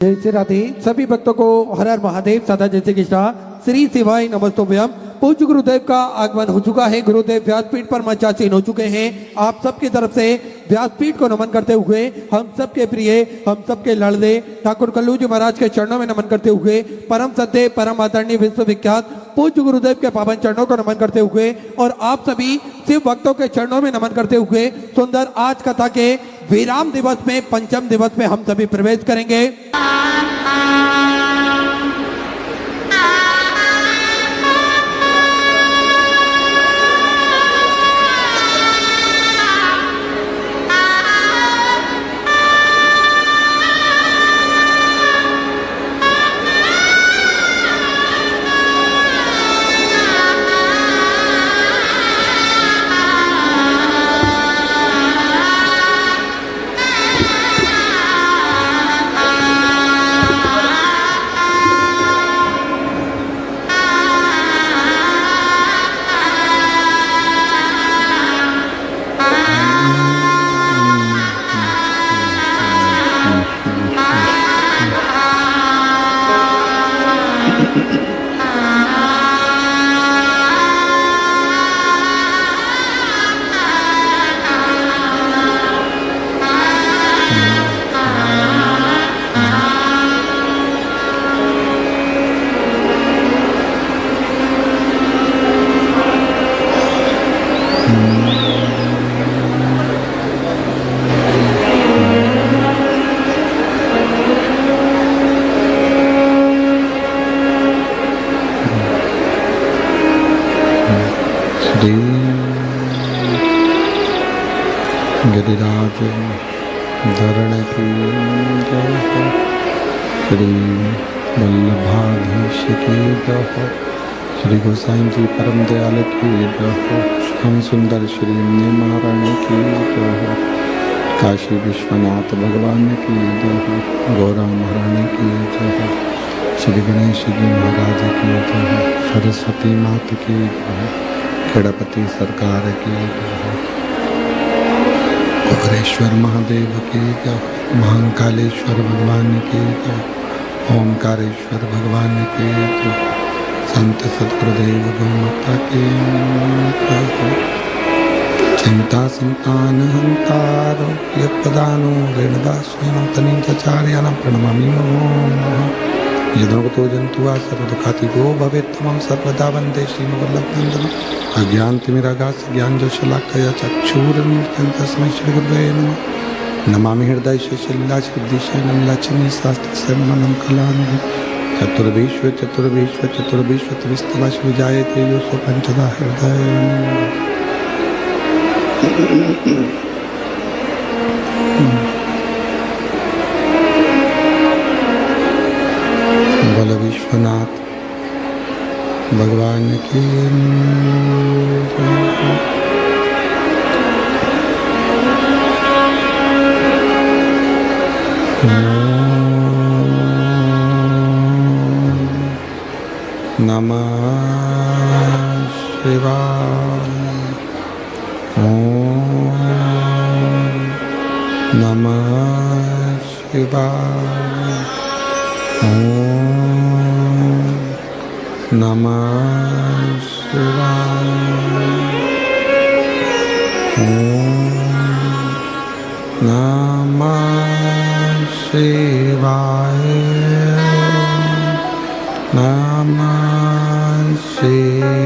जय श्री राधे। सभी भक्तों को हर हर महादेव, सदा जय श्री कृष्णा, श्री शिवाय नमस्तोभ्यम। पूज्य गुरुदेव का आगमन हो चुका है। गुरुदेव व्यासपीठ पर मंचासीन हो चुके हैं। आप सबकी तरफ से व्यासपीठ को नमन करते हुए हम सबके प्रिय, हम सबके लाडले ठाकुर कल्लू जी महाराज के चरणों में नमन करते हुए परम सत्य, परम आदरणीय, विश्वविख्यात पूज्य गुरुदेव के पावन चरणों को नमन करते हुए और आप सभी शिव भक्तों के चरणों में नमन करते हुए सुंदर आज कथा के विराम दिवस में, पंचम दिवस में हम सभी प्रवेश करेंगे। गिरिराज धरण की जय हो, श्री वल्लभाधीश की जय हो, श्री गोसाई जी परम दयाल की जय हो, श्याम सुंदर श्री महाराज की जय हो, काशी विश्वनाथ भगवान की जय हो, गौरा महारानी की जय हो, श्री गणेश जी महाराज की जय हो, सरस्वती माता की जय हो, खेड़पति सरकार की जय हो, ओंकारेश्वर महादेव की जय, महाकालेश्वर भगवान की जय, ओंकारेश्वर भगवान की जय, संत सद्गुरुदेव गोमाता की जय। चिंता संतान हंतारो यत्पदानो ऋणदास्यनो तनिचार्याणां प्रणमामि नमः। यद्भवतो जन्तुः सर्वदुःखातिगो भवेत् तमं सर्वदा वन्दे श्रीमद्वल्लभनन्दनम्। अज्ञानतिमिरागास्य ज्ञानजशलाकया चक्षुरुन्मिलितं तस्मै श्रीगुरवे नमः। नमामि हृदयशैललीलासिद्धिशैलं लक्ष्मी शास्त्रशरणं कलानिधिं। चतुर्विश्व चतुर्विश्व चतुर्विश्व त्रिस्तवाश्व जायते योऽसौ पञ्चधा हृदय। बोलो विश्वनाथ भगवान की नमः शिवाय। ओम नमः शिवाय। ओम नमः शिवाय। ओम नमः शिवाय। नमः शिवाय।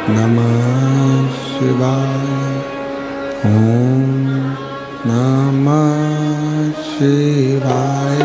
नमः शिवाय। ओम नमः शिवाय।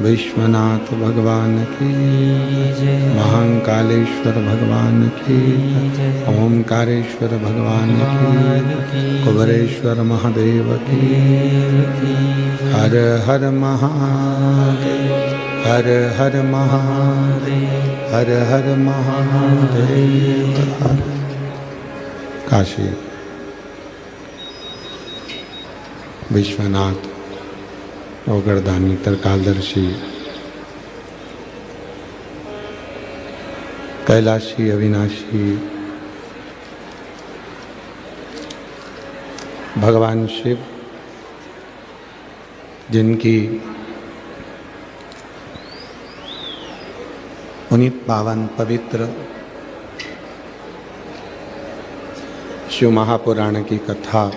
विश्वनाथ भगवान की, महाकालेश्वर भगवान की, ओमकारेश्वर भगवान की, कुबरेश्वर महादेव की। हर हर महादेव, हर हर महादेव, हर हर महादेव। काशी विश्वनाथ ओगरदानी त्रिकालदर्शी कैलाशी अविनाशी भगवान शिव, जिनकी पुनीत पावन पवित्र शिव महापुराण की कथा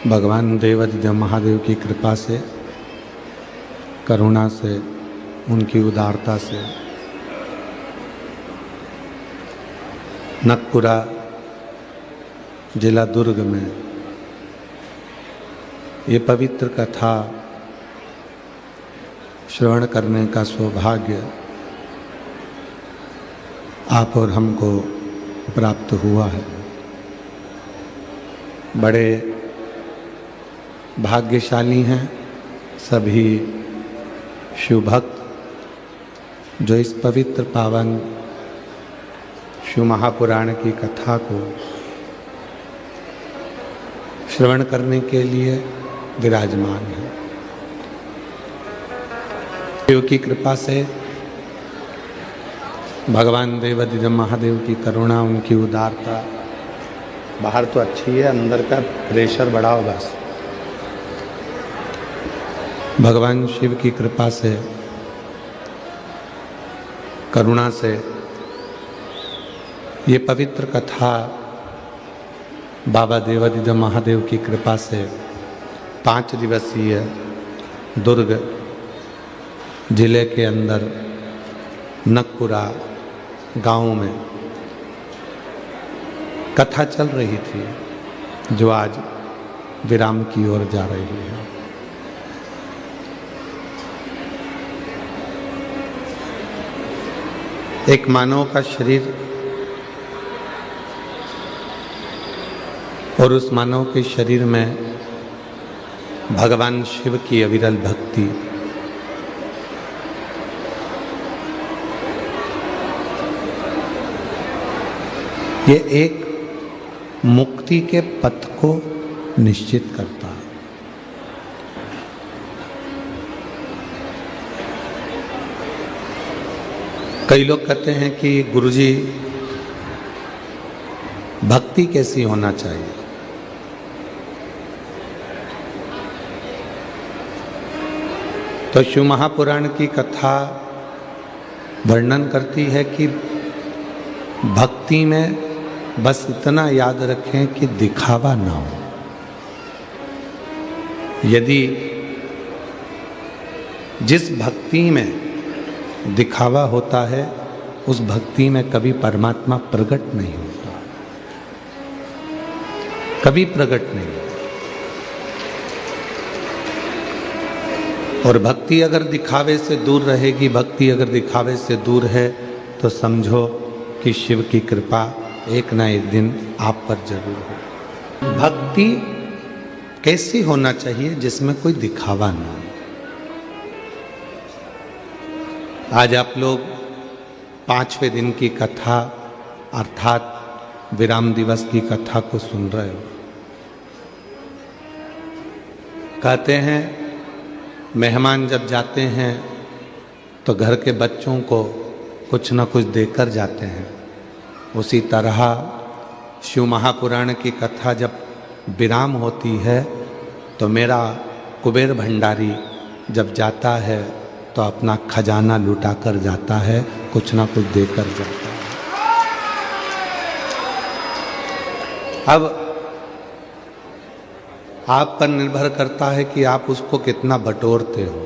भगवान देवाधिदेव महादेव की कृपा से, करुणा से, उनकी उदारता से नकपुरा जिला दुर्ग में ये पवित्र कथा श्रवण करने का सौभाग्य आप और हमको प्राप्त हुआ है। बड़े भाग्यशाली हैं सभी शिव भक्त जो इस पवित्र पावन शिव महापुराण की कथा को श्रवण करने के लिए विराजमान हैं। शिव की कृपा से, भगवान देवाधिदेव महादेव की करुणा, उनकी उदारता, बाहर तो अच्छी है, अंदर का प्रेशर बढ़ा हो बस। भगवान शिव की कृपा से, करुणा से ये पवित्र कथा बाबा देवाधिदेव महादेव की कृपा से 5 दिवसीय दुर्ग जिले के अंदर नकपुरा गांव में कथा चल रही थी, जो आज विराम की ओर जा रही है। एक मानव का शरीर और उस मानव के शरीर में भगवान शिव की अविरल भक्ति, ये एक मुक्ति के पथ को निश्चित करता है। कई लोग कहते हैं कि गुरुजी भक्ति कैसी होना चाहिए। तो शिव महापुराण की कथा वर्णन करती है कि भक्ति में बस इतना याद रखें कि दिखावा ना हो। यदि जिस भक्ति में दिखावा होता है उस भक्ति में कभी परमात्मा प्रकट नहीं होता, कभी प्रकट नहीं होता। और भक्ति अगर दिखावे से दूर रहेगी, भक्ति अगर दिखावे से दूर है तो समझो कि शिव की कृपा एक ना एक दिन आप पर जरूर हो। भक्ति कैसी होना चाहिए जिसमें कोई दिखावा ना हो। आज आप लोग 5वें दिन की कथा अर्थात विराम दिवस की कथा को सुन रहे हो। कहते हैं मेहमान जब जाते हैं तो घर के बच्चों को कुछ न कुछ देकर जाते हैं। उसी तरह शिव महापुराण की कथा जब विराम होती है तो मेरा कुबेर भंडारी जब जाता है तो अपना खजाना लुटा कर जाता है, कुछ ना कुछ देकर जाता है। अब आप पर निर्भर करता है कि आप उसको कितना बटोरते हो।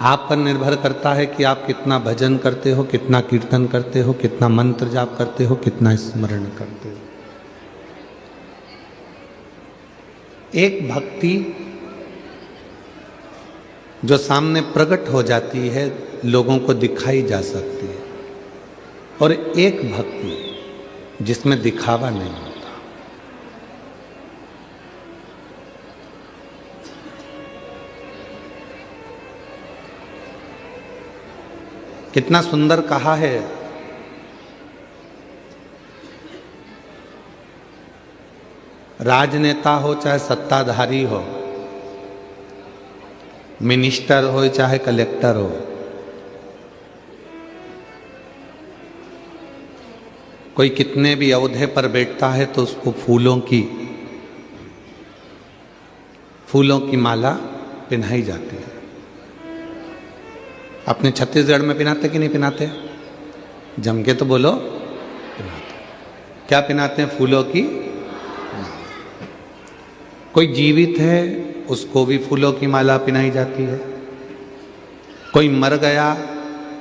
आप पर निर्भर करता है कि आप कितना भजन करते हो, कितना कीर्तन करते हो, कितना मंत्र जाप करते हो, कितना स्मरण करते हो। एक भक्ति जो सामने प्रकट हो जाती है, लोगों को दिखाई जा सकती है, और एक भक्ति जिसमें दिखावा नहीं होता। कितना सुंदर कहा है, राजनेता हो चाहे सत्ताधारी हो, मिनिस्टर हो चाहे कलेक्टर हो, कोई कितने भी ओहदे पर बैठता है तो उसको फूलों की माला पहनाई जाती है। अपने छत्तीसगढ़ में पहनाते कि नहीं पहनाते? जम के तो बोलो, पहनाते। क्या पहनाते हैं? फूलों की। कोई जीवित है उसको भी फूलों की माला पहनाई जाती है। कोई मर गया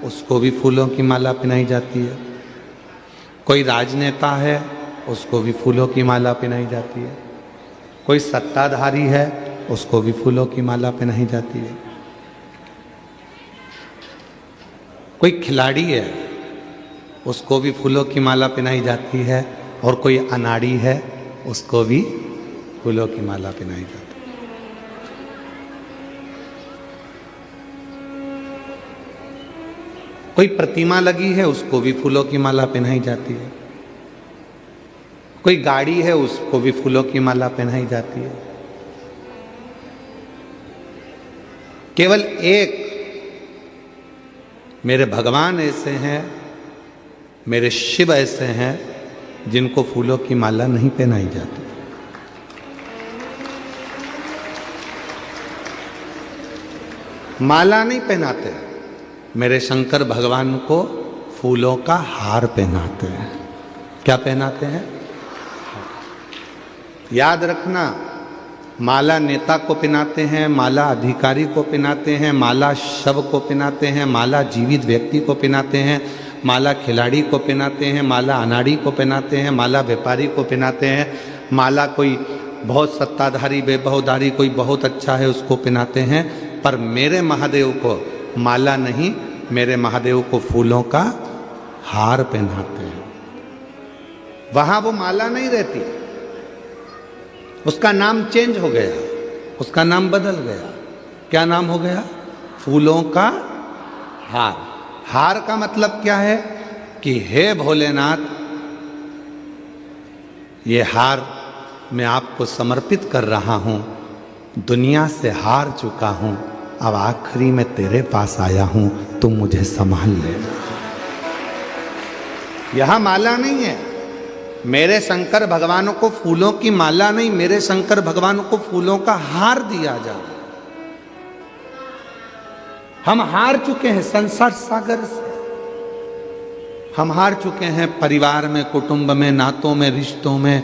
उसको भी फूलों की माला पहनाई जाती है। कोई राजनेता है उसको भी फूलों की माला पहनाई जाती है। कोई सत्ताधारी है उसको भी फूलों की माला पहनाई जाती है। कोई खिलाड़ी है उसको भी फूलों की माला पहनाई जाती है, और कोई अनाड़ी है उसको भी फूलों की माला पहनाई जाती है। कोई प्रतिमा लगी है उसको भी फूलों की माला पहनाई जाती है। कोई गाड़ी है उसको भी फूलों की माला पहनाई जाती है। केवल एक मेरे भगवान ऐसे हैं, मेरे शिव ऐसे हैं जिनको फूलों की माला नहीं पहनाई जाती। माला नहीं पहनाते, मेरे शंकर भगवान को फूलों का हार पहनाते हैं। क्या पहनाते हैं? याद रखना, माला नेता को पहनाते हैं, माला अधिकारी को पहनाते हैं, माला शव को पहनाते हैं, माला जीवित व्यक्ति को पहनाते हैं, माला खिलाड़ी को पहनाते हैं, माला अनाड़ी को पहनाते हैं, माला व्यापारी को पहनाते हैं, माला कोई बहुत सत्ताधारी वैभवधारी कोई बहुत अच्छा है उसको पहनाते हैं। पर मेरे महादेव को माला नहीं, मेरे महादेव को फूलों का हार पहनाते हैं। वहां वो माला नहीं रहती, उसका नाम चेंज हो गया, उसका नाम बदल गया। क्या नाम हो गया? फूलों का हार। हार का मतलब क्या है कि हे भोलेनाथ, ये हार मैं आपको समर्पित कर रहा हूं, दुनिया से हार चुका हूं, अब आखिरी में तेरे पास आया हूं, तुम मुझे संभाल लेना। यह माला नहीं है। मेरे शंकर भगवान को फूलों की माला नहीं, मेरे शंकर भगवान को फूलों का हार दिया जा रहा है। हम हार चुके हैं संसार सागर से, हम हार चुके हैं परिवार में, कुटुंब में, नातों में, रिश्तों में,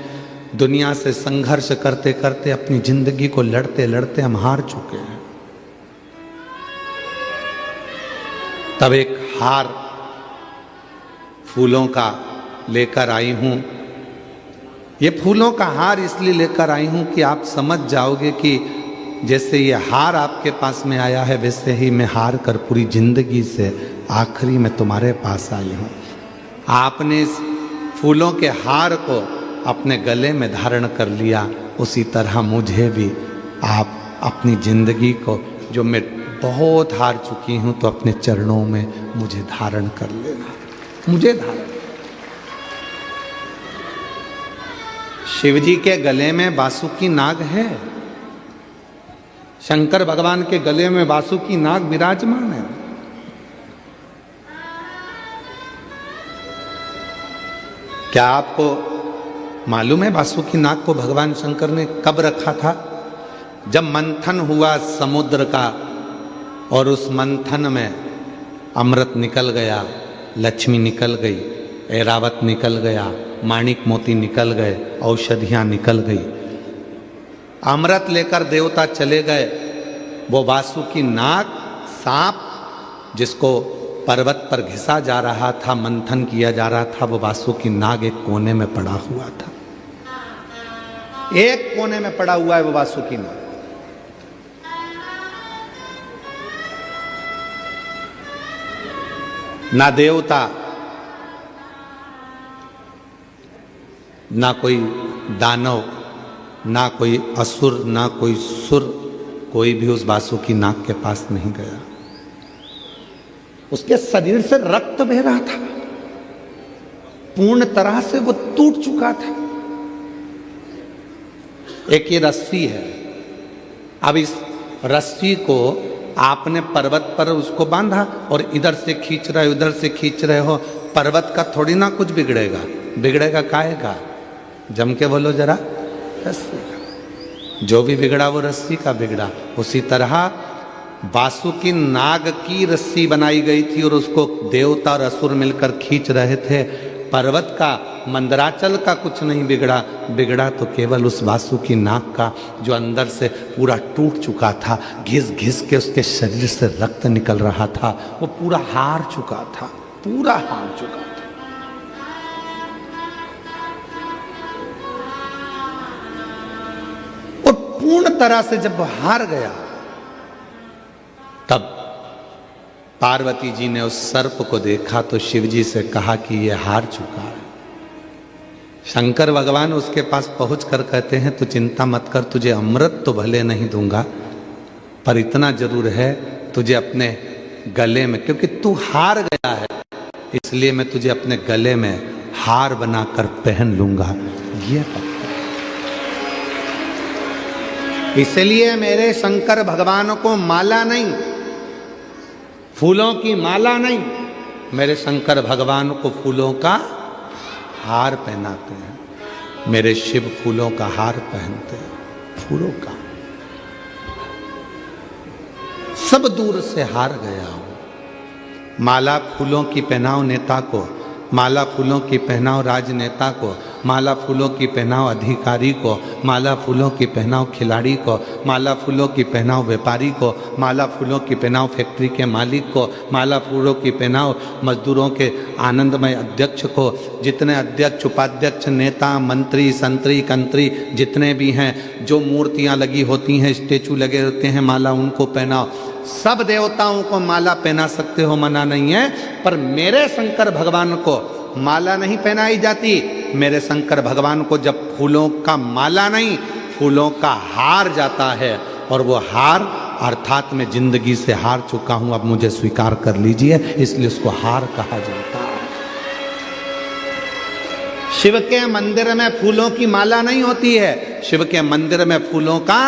दुनिया से संघर्ष करते करते अपनी जिंदगी को लड़ते लड़ते हम हार चुके हैं। तब एक हार फूलों का लेकर आई हूं। ये फूलों का हार इसलिए लेकर आई हूं कि आप समझ जाओगे कि जैसे ये हार आपके पास में आया है, वैसे ही मैं हार कर पूरी जिंदगी से आखिरी में तुम्हारे पास आई हूं। आपने इस फूलों के हार को अपने गले में धारण कर लिया, उसी तरह मुझे भी आप अपनी जिंदगी को, जो मैं बहुत हार चुकी हूं, तो अपने चरणों में मुझे धारण कर लेना, मुझे धारण। शिव जी के गले में बासुकी नाग है, शंकर भगवान के गले में बासुकी नाग विराजमान है। क्या आपको मालूम है बासुकी नाग को भगवान शंकर ने कब रखा था? जब मंथन हुआ समुद्र का और उस मंथन में अमृत निकल गया, लक्ष्मी निकल गई, ऐरावत निकल गया, माणिक मोती निकल गए, औषधियां निकल गई, अमृत लेकर देवता चले गए। वो वासुकी नाग सांप जिसको पर्वत पर घिसा जा रहा था, मंथन किया जा रहा था, वो वासुकी नाग एक कोने में पड़ा हुआ था, एक कोने में पड़ा हुआ है वो वासुकी नाग। ना देवता, ना कोई दानव, ना कोई असुर, ना कोई सुर, कोई भी उस वासुकी नाग के पास नहीं गया। उसके शरीर से रक्त बह रहा था, पूर्ण तरह से वो टूट चुका था। एक ये रस्सी है, अब इस रस्सी को आपने पर्वत पर उसको बांधा और इधर से खींच रहे हो, उधर से खींच रहे हो, पर्वत का थोड़ी ना कुछ बिगड़ेगा, बिगड़ेगा काहे का? जम के बोलो जरा, रस्सी का। जो भी बिगड़ा वो रस्सी का बिगड़ा। उसी तरह वासुकी नाग की रस्सी बनाई गई थी और उसको देवता और असुर मिलकर खींच रहे थे। पर्वत का, मंदराचल का कुछ नहीं बिगड़ा, बिगड़ा तो केवल उस वासुकी नाग का, जो अंदर से पूरा टूट चुका था, घिस घिस के उसके शरीर से रक्त निकल रहा था, वो पूरा हार चुका था, पूरा हार चुका था। और पूर्ण तरह से जब वो हार गया, तब पार्वती जी ने उस सर्प को देखा तो शिव जी से कहा कि ये हार चुका है। शंकर भगवान उसके पास पहुंच कर कहते हैं, तू चिंता मत कर, तुझे अमृत तो भले नहीं दूंगा, पर इतना जरूर है, तुझे अपने गले में, क्योंकि तू हार गया है, इसलिए मैं तुझे अपने गले में हार बनाकर पहन लूंगा। ये इसलिए मेरे शंकर भगवान को माला नहीं, फूलों की माला नहीं, मेरे शंकर भगवान को फूलों का हार पहनाते हैं। मेरे शिव फूलों का हार पहनते हैं, फूलों का। सब दूर से हार गया हूं। माला फूलों की पहनाओ नेता को, माला फूलों की पहनाओ राजनेता को, माला फूलों की पहनाओ अधिकारी को, माला फूलों की पहनाओ खिलाड़ी को, माला फूलों की पहनाओ व्यापारी को, माला फूलों की पहनाओ फैक्ट्री के मालिक को, माला फूलों की पहनाओ मजदूरों के आनंदमय अध्यक्ष को। जितने अध्यक्ष, उपाध्यक्ष, नेता, मंत्री, संतरी, कंत्री जितने भी हैं, जो मूर्तियां लगी होती हैं, स्टेचू लगे होते हैं, माला उनको पहनाओ। सब देवताओं को माला पहना सकते हो, मना नहीं है, पर मेरे शंकर भगवान को माला नहीं पहनाई जाती। मेरे शंकर भगवान को जब फूलों का माला नहीं, फूलों का हार जाता है, और वो हार अर्थात मैं जिंदगी से हार चुका हूं, अब मुझे स्वीकार कर लीजिए, इसलिए उसको हार कहा जाता है। शिव के मंदिर में फूलों की माला नहीं होती है, शिव के मंदिर में फूलों का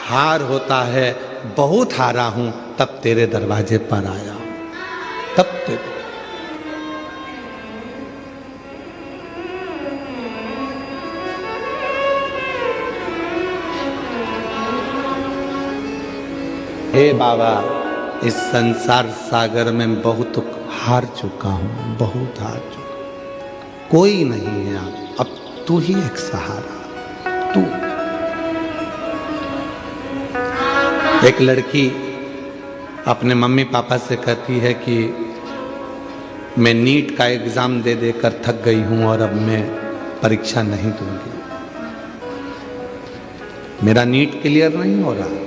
हार होता है। बहुत हारा हूं तब तेरे दरवाजे पर आया हूं, तब तेरे। हे बाबा, इस संसार सागर में बहुत हार चुका हूं, बहुत हार चुका, कोई नहीं है अब तू ही एक सहारा। तू। एक लड़की अपने मम्मी पापा से कहती है कि मैं नीट का एग्जाम दे देकर थक गई हूं और अब मैं परीक्षा नहीं दूंगी, मेरा नीट क्लियर नहीं हो रहा।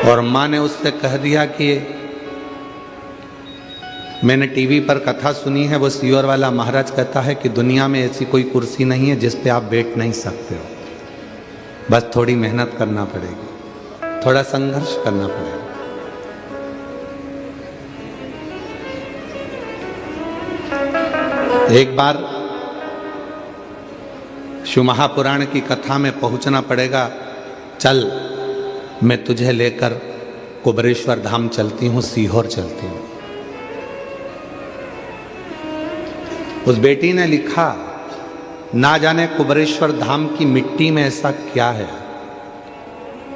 और माँ ने उससे कह दिया कि मैंने टीवी पर कथा सुनी है, वो सीहोर वाला महाराज कहता है कि दुनिया में ऐसी कोई कुर्सी नहीं है जिस पे आप बैठ नहीं सकते हो, बस थोड़ी मेहनत करना पड़ेगी, थोड़ा संघर्ष करना पड़ेगा। एक बार शिव महापुराण की कथा में पहुंचना पड़ेगा, चल मैं तुझे लेकर कुबरेश्वर धाम चलती हूं, सीहोर चलती हूं। उस बेटी ने लिखा, ना जाने कुबरेश्वर धाम की मिट्टी में ऐसा क्या है,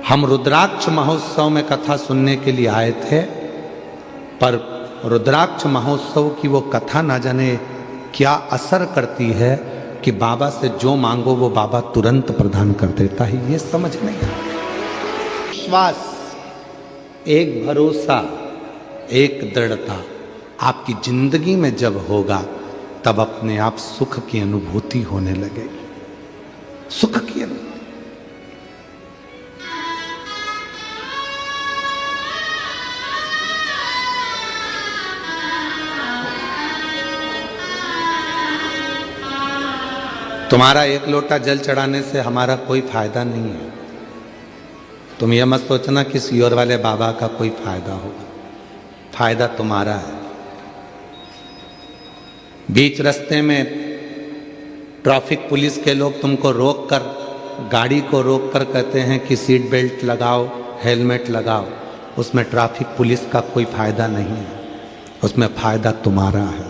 हम रुद्राक्ष महोत्सव में कथा सुनने के लिए आए थे, पर रुद्राक्ष महोत्सव की वो कथा ना जाने क्या असर करती है कि बाबा से जो मांगो वो बाबा तुरंत प्रदान कर देता है, ये समझ नहीं आता। विश्वास, एक भरोसा, एक दृढ़ता आपकी जिंदगी में जब होगा तब अपने आप सुख की अनुभूति होने लगेगी, सुख की अनुभूति। तुम्हारा एक लोटा जल चढ़ाने से हमारा कोई फायदा नहीं है। तुम यह मत सोचना कि सीहोर वाले बाबा का कोई फायदा होगा, फायदा तुम्हारा है। बीच रास्ते में ट्रैफिक पुलिस के लोग तुमको रोककर, गाड़ी को रोककर कहते हैं कि सीट बेल्ट लगाओ, हेलमेट लगाओ, उसमें ट्रैफिक पुलिस का कोई फायदा नहीं है, उसमें फायदा तुम्हारा है।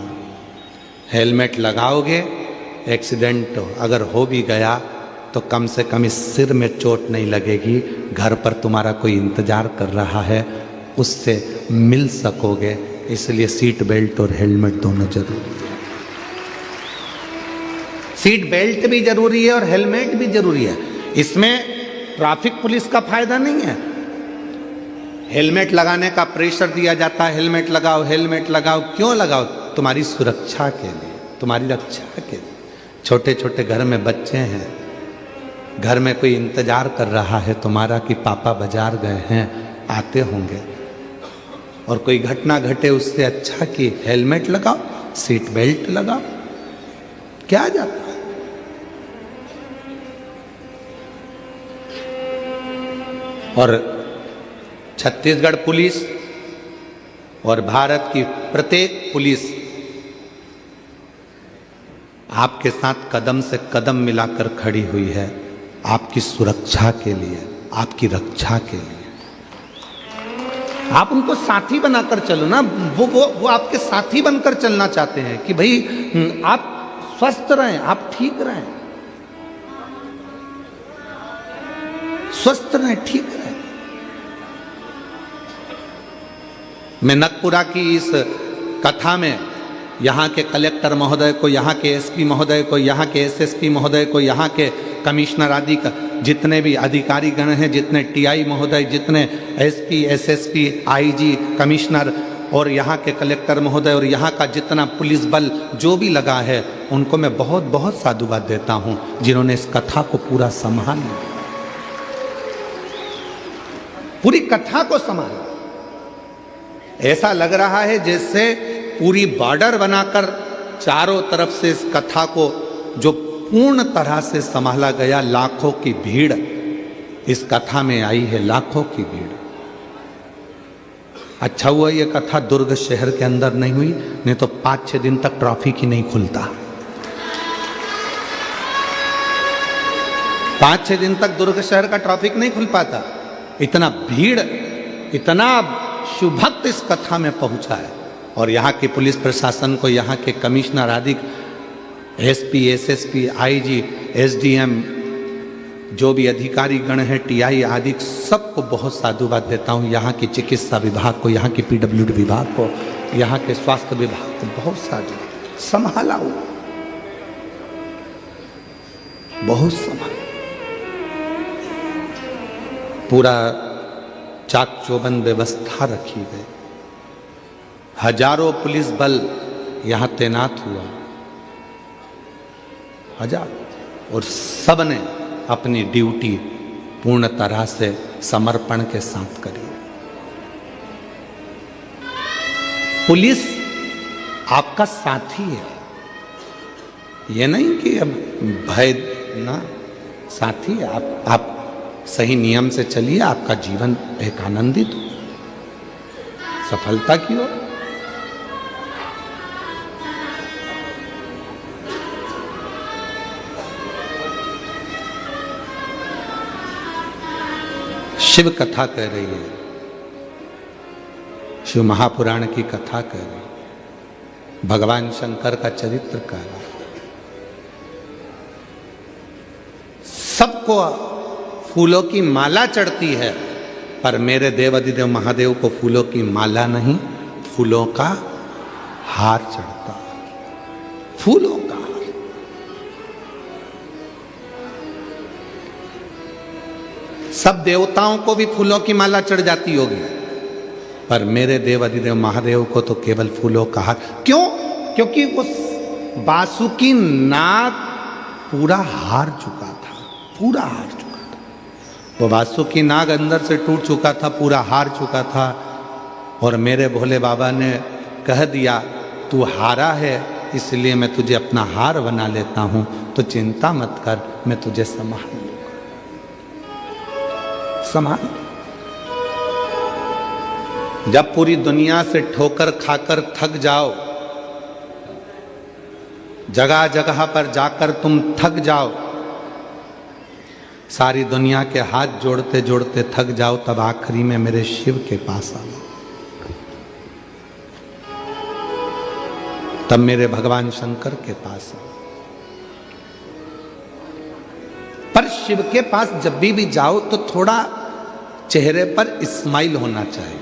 हेलमेट लगाओगे, एक्सीडेंट अगर हो भी गया तो कम से कम इस सिर में चोट नहीं लगेगी, घर पर तुम्हारा कोई इंतजार कर रहा है, उससे मिल सकोगे। इसलिए सीट बेल्ट और हेलमेट दोनों जरूरी है। सीट बेल्ट भी जरूरी है और हेलमेट भी जरूरी है। इसमें ट्रैफिक पुलिस का फायदा नहीं है। हेलमेट लगाने का प्रेशर दिया जाता है, हेलमेट लगाओ, हेलमेट लगाओ। क्यों लगाओ? तुम्हारी सुरक्षा के लिए, तुम्हारी रक्षा के लिए। छोटे छोटे घर में बच्चे हैं, घर में कोई इंतजार कर रहा है तुम्हारा कि पापा बाजार गए हैं, आते होंगे, और कोई घटना घटे, उससे अच्छा कि हेलमेट लगाओ, सीट बेल्ट लगाओ, क्या जाता है। और छत्तीसगढ़ पुलिस और भारत की प्रत्येक पुलिस आपके साथ कदम से कदम मिलाकर खड़ी हुई है, आपकी सुरक्षा के लिए, आपकी रक्षा के लिए। आप उनको साथी बनाकर चलो ना, वो आपके साथी बनकर चलना चाहते हैं कि भाई आप स्वस्थ रहें, आप ठीक रहें, स्वस्थ रहें, ठीक रहें। मैं नगपुरा की इस कथा में यहाँ के कलेक्टर महोदय को, यहाँ के एसपी महोदय को, यहाँ के एसएसपी महोदय को, यहाँ के कमिश्नर आदि का जितने भी अधिकारी गण हैं, जितने टीआई महोदय, जितने एसपी, एसएसपी, आईजी, कमिश्नर और यहाँ के कलेक्टर महोदय और यहाँ का जितना पुलिस बल जो भी लगा है, उनको मैं बहुत बहुत साधुवाद देता हूँ, जिन्होंने इस कथा को पूरा संभाल लिया, पूरी कथा को संभाला। ऐसा लग रहा है जैसे पूरी बॉर्डर बनाकर चारों तरफ से इस कथा को जो पूर्ण तरह से संभाला गया, लाखों की भीड़ इस कथा में आई है, लाखों की भीड़। अच्छा हुआ ये कथा दुर्ग शहर के अंदर नहीं हुई, नहीं तो 5-6 दिन तक ट्रैफिक ही नहीं खुलता। 5-6 दिन तक दुर्ग शहर का ट्रैफिक नहीं खुल पाता। इतना भीड़, इतना शिवभक्त इस कथा में पहुंचा है। और यहाँ के पुलिस प्रशासन को, यहाँ के कमिश्नर आदि, एसपी, एसएसपी, आईजी, एसडीएम, जो भी अधिकारी गण है, टीआई आदि, सबको बहुत साधुवाद देता हूँ। यहाँ की चिकित्सा विभाग को, यहाँ की पीडब्ल्यूडी विभाग को, यहाँ के स्वास्थ्य विभाग को बहुत साधु संभाला हुआ, बहुत संभाला। पूरा चाक चौबंद व्यवस्था रखी गई, हजारों पुलिस बल यहाँ तैनात हुआ, हजार, और सबने अपनी ड्यूटी पूर्ण तरह से समर्पण के साथ करी। पुलिस आपका साथी है, ये नहीं कि अब भय ना, साथी है। आप सही नियम से चलिए, आपका जीवन एक आनंदित हो, सफलता की ओर। शिव कथा कह रही है, शिव महापुराण की कथा कह रही है, भगवान शंकर का चरित्र कह रहा है। सबको फूलों की माला चढ़ती है, पर मेरे देवाधिदेव महादेव को फूलों की माला नहीं, फूलों का हार चढ़ता है, फूलों का हार। सब देवताओं को भी फूलों की माला चढ़ जाती होगी, पर मेरे देवाधिदेव महादेव को तो केवल फूलों का हार। क्यों? क्योंकि उस बासुकी नाग पूरा हार चुका था, पूरा हार चुका था। वो बासुकी नाग अंदर से टूट चुका था, पूरा हार चुका था। और मेरे भोले बाबा ने कह दिया, तू हारा है, इसलिए मैं तुझे अपना हार बना लेता हूं, तो चिंता मत कर, मैं तुझे संभाल लूंगा, संभाल। जब पूरी दुनिया से ठोकर खाकर थक जाओ, जगह जगह पर जाकर तुम थक जाओ, सारी दुनिया के हाथ जोड़ते जोड़ते थक जाओ, तब आखिरी में मेरे शिव के पास आओ, तब मेरे भगवान शंकर के पास आओ। पर शिव के पास जब भी जाओ तो थोड़ा चेहरे पर स्माइल होना चाहिए।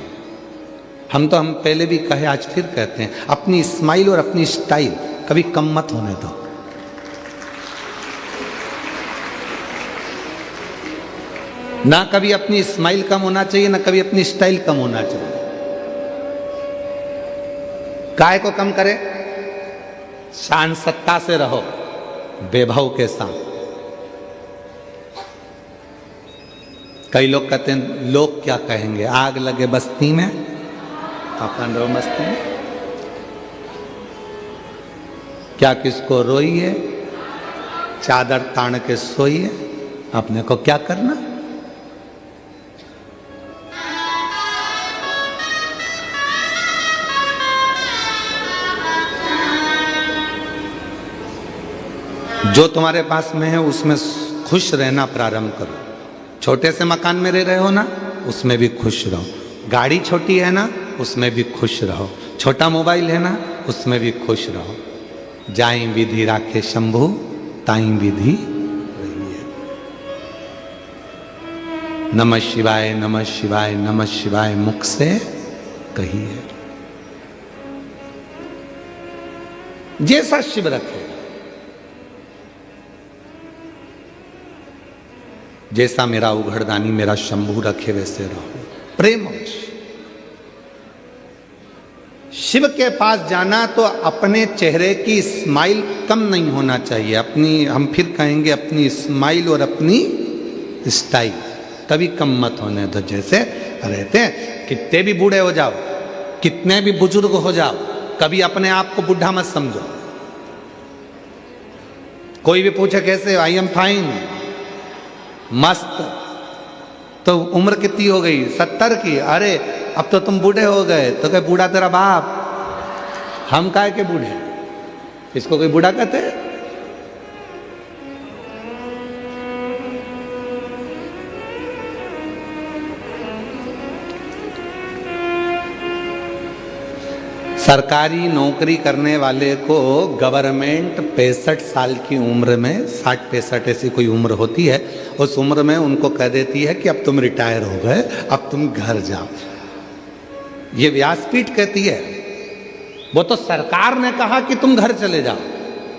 हम पहले भी कहे, आज फिर कहते हैं, अपनी स्माइल और अपनी स्टाइल कभी कम मत होने दो। ना कभी अपनी स्माइल कम होना चाहिए, ना कभी अपनी स्टाइल कम होना चाहिए। काय को कम करे? शान सत्ता से रहो, वैभव के साथ। कई लोग कहते हैं, लोग क्या कहेंगे, आग लगे बस्ती में, अपन रहो मस्ती में। क्या किसको रोइए, चादर तान के सोइए, अपने को क्या करना। जो तुम्हारे पास में है उसमें खुश रहना प्रारंभ करो। छोटे से मकान में रह रहे हो ना, उसमें भी खुश रहो। गाड़ी छोटी है ना, उसमें भी खुश रहो। छोटा मोबाइल है ना, उसमें भी खुश रहो। जाई विधि राखे शंभु, ताई विधि रहिए। नमः शिवाय, नमः शिवाय, नमः शिवाय मुख से कहिए। जैसा शिव रखे, जैसा मेरा उघड़दानी मेरा शंभू रखे, वैसे रहो प्रेम। शिव के पास जाना तो अपने चेहरे की स्माइल कम नहीं होना चाहिए। अपनी, हम फिर कहेंगे, अपनी स्माइल और अपनी स्टाइल कभी कम मत होने दो। जैसे रहते हैं, कितने भी बूढ़े हो जाओ, कितने भी बुजुर्ग हो जाओ, कभी अपने आप को बुढ़ा मत समझो। कोई भी पूछे कैसे, आई एम फाइन, मस्त। तो उम्र कितनी हो गई? 70 की। अरे अब तो तुम बूढ़े हो गए। तो क्या बूढ़ा तेरा बाप? हम काहे के बूढ़े? इसको कोई बूढ़ा कहते हैं? सरकारी नौकरी करने वाले को गवर्नमेंट 65 साल की उम्र में, 60-65 ऐसी कोई उम्र होती है, उस उम्र में उनको कह देती है कि अब तुम रिटायर हो गए, अब तुम घर जाओ। ये व्यासपीठ कहती है। वो तो सरकार ने कहा कि तुम घर चले जाओ।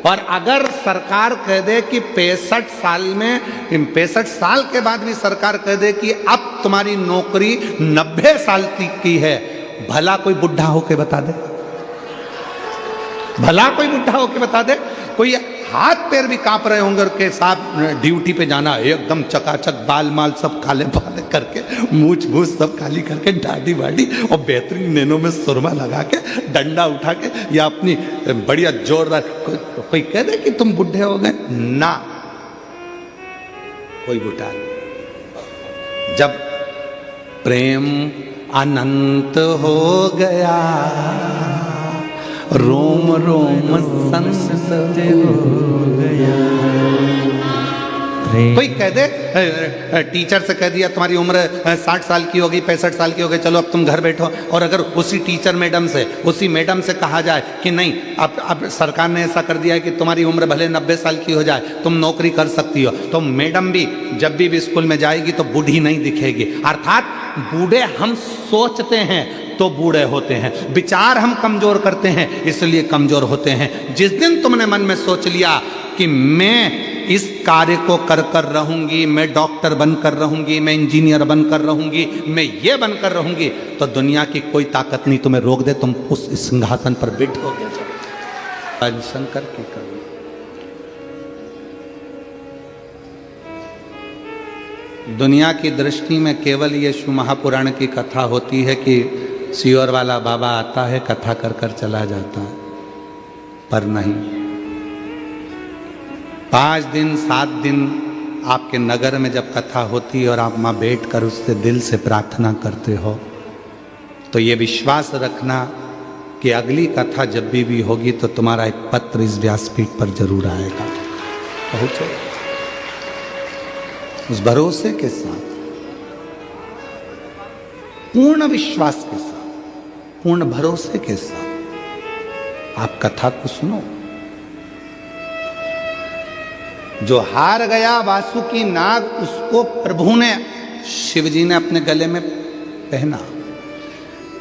और अगर सरकार कह दे कि 65 साल में, 65 साल के बाद भी सरकार कह दे कि अब तुम्हारी नौकरी 90 साल तक की है, भला कोई बुढ़ा होके बता दे? भला कोई बुढ़ा होके बता दे? कोई हाथ पैर भी कांप रहे होंगे के साथ ड्यूटी पे जाना, एकदम चकाचक बाल माल सब काले बाले करके, मूछ मूछ सब काली करके, दाढ़ी वाड़ी और बेहतरीन नैनों में सुरमा लगा के, डंडा उठा के, या अपनी बढ़िया जोरदार। कोई कह दे कि तुम बुढ़े हो गए? ना, कोई बुढ़ा नहीं। जब प्रेम अनंत हो गया, रोम रोम संत हो गया। कोई कह दे, टीचर से कह दिया तुम्हारी उम्र 60 साल की होगी, 65 साल की हो गई, चलो अब तुम घर बैठो। और अगर उसी टीचर मैडम से, उसी मैडम से कहा जाए कि नहीं, अब सरकार ने ऐसा कर दिया है कि तुम्हारी उम्र भले 90 साल की हो जाए, तुम नौकरी कर सकती हो, तो मैडम भी जब भी स्कूल में जाएगी तो बूढ़ी नहीं दिखेगी। अर्थात बूढ़े हम सोचते हैं तो बूढ़े होते हैं, विचार हम कमजोर करते हैं इसलिए कमजोर होते हैं। जिस दिन तुमने मन में सोच लिया कि मैं इस कार्य को कर कर रहूंगी, मैं डॉक्टर बनकर रहूंगी, मैं इंजीनियर बनकर रहूंगी, मैं ये बनकर रहूंगी, तो दुनिया की कोई ताकत नहीं तुम्हें रोक दे, तुम उस सिंहासन पर बैठोगे। आज शंकर की कवि दुनिया की दृष्टि में केवल ये शिव महापुराण की कथा होती है कि सियोर वाला बाबा आता है, कथा कर कर चला जाता है, पर नहीं। 5 दिन 7 दिन आपके नगर में जब कथा होती है और आप वहाँ बैठ कर उससे दिल से प्रार्थना करते हो, तो ये विश्वास रखना कि अगली कथा जब भी होगी तो तुम्हारा एक पत्र इस व्यासपीठ पर जरूर आएगा। पहुँचो उस भरोसे के साथ, पूर्ण विश्वास के साथ, पूर्ण भरोसे के साथ आप कथा को सुनो। जो हार गया वासुकी नाग, उसको प्रभु ने, शिव जी ने अपने गले में पहना।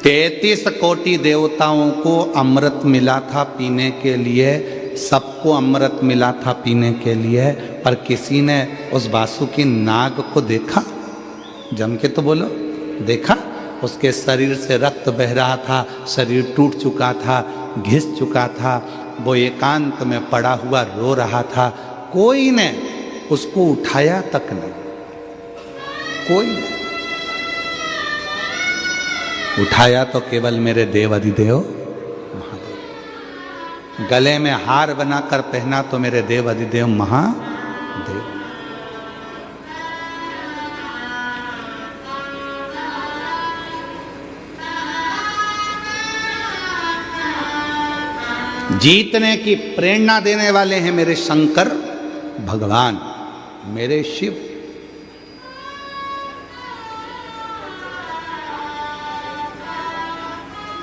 33 कोटि देवताओं को अमृत मिला था पीने के लिए, सबको अमृत मिला था पीने के लिए, पर किसी ने उस वासुकी नाग को देखा? जम के तो बोलो, देखा? उसके शरीर से रक्त बह रहा था, शरीर टूट चुका था, घिस चुका था, वो एकांत में पड़ा हुआ रो रहा था। कोई ने उसको उठाया तक नहीं, कोई नहीं उठाया। तो केवल मेरे देव अधिदेव महादेव। गले में हार बनाकर पहना तो मेरे देव अधिदेव महादेव। जीतने की प्रेरणा देने वाले हैं मेरे शंकर भगवान, मेरे शिव।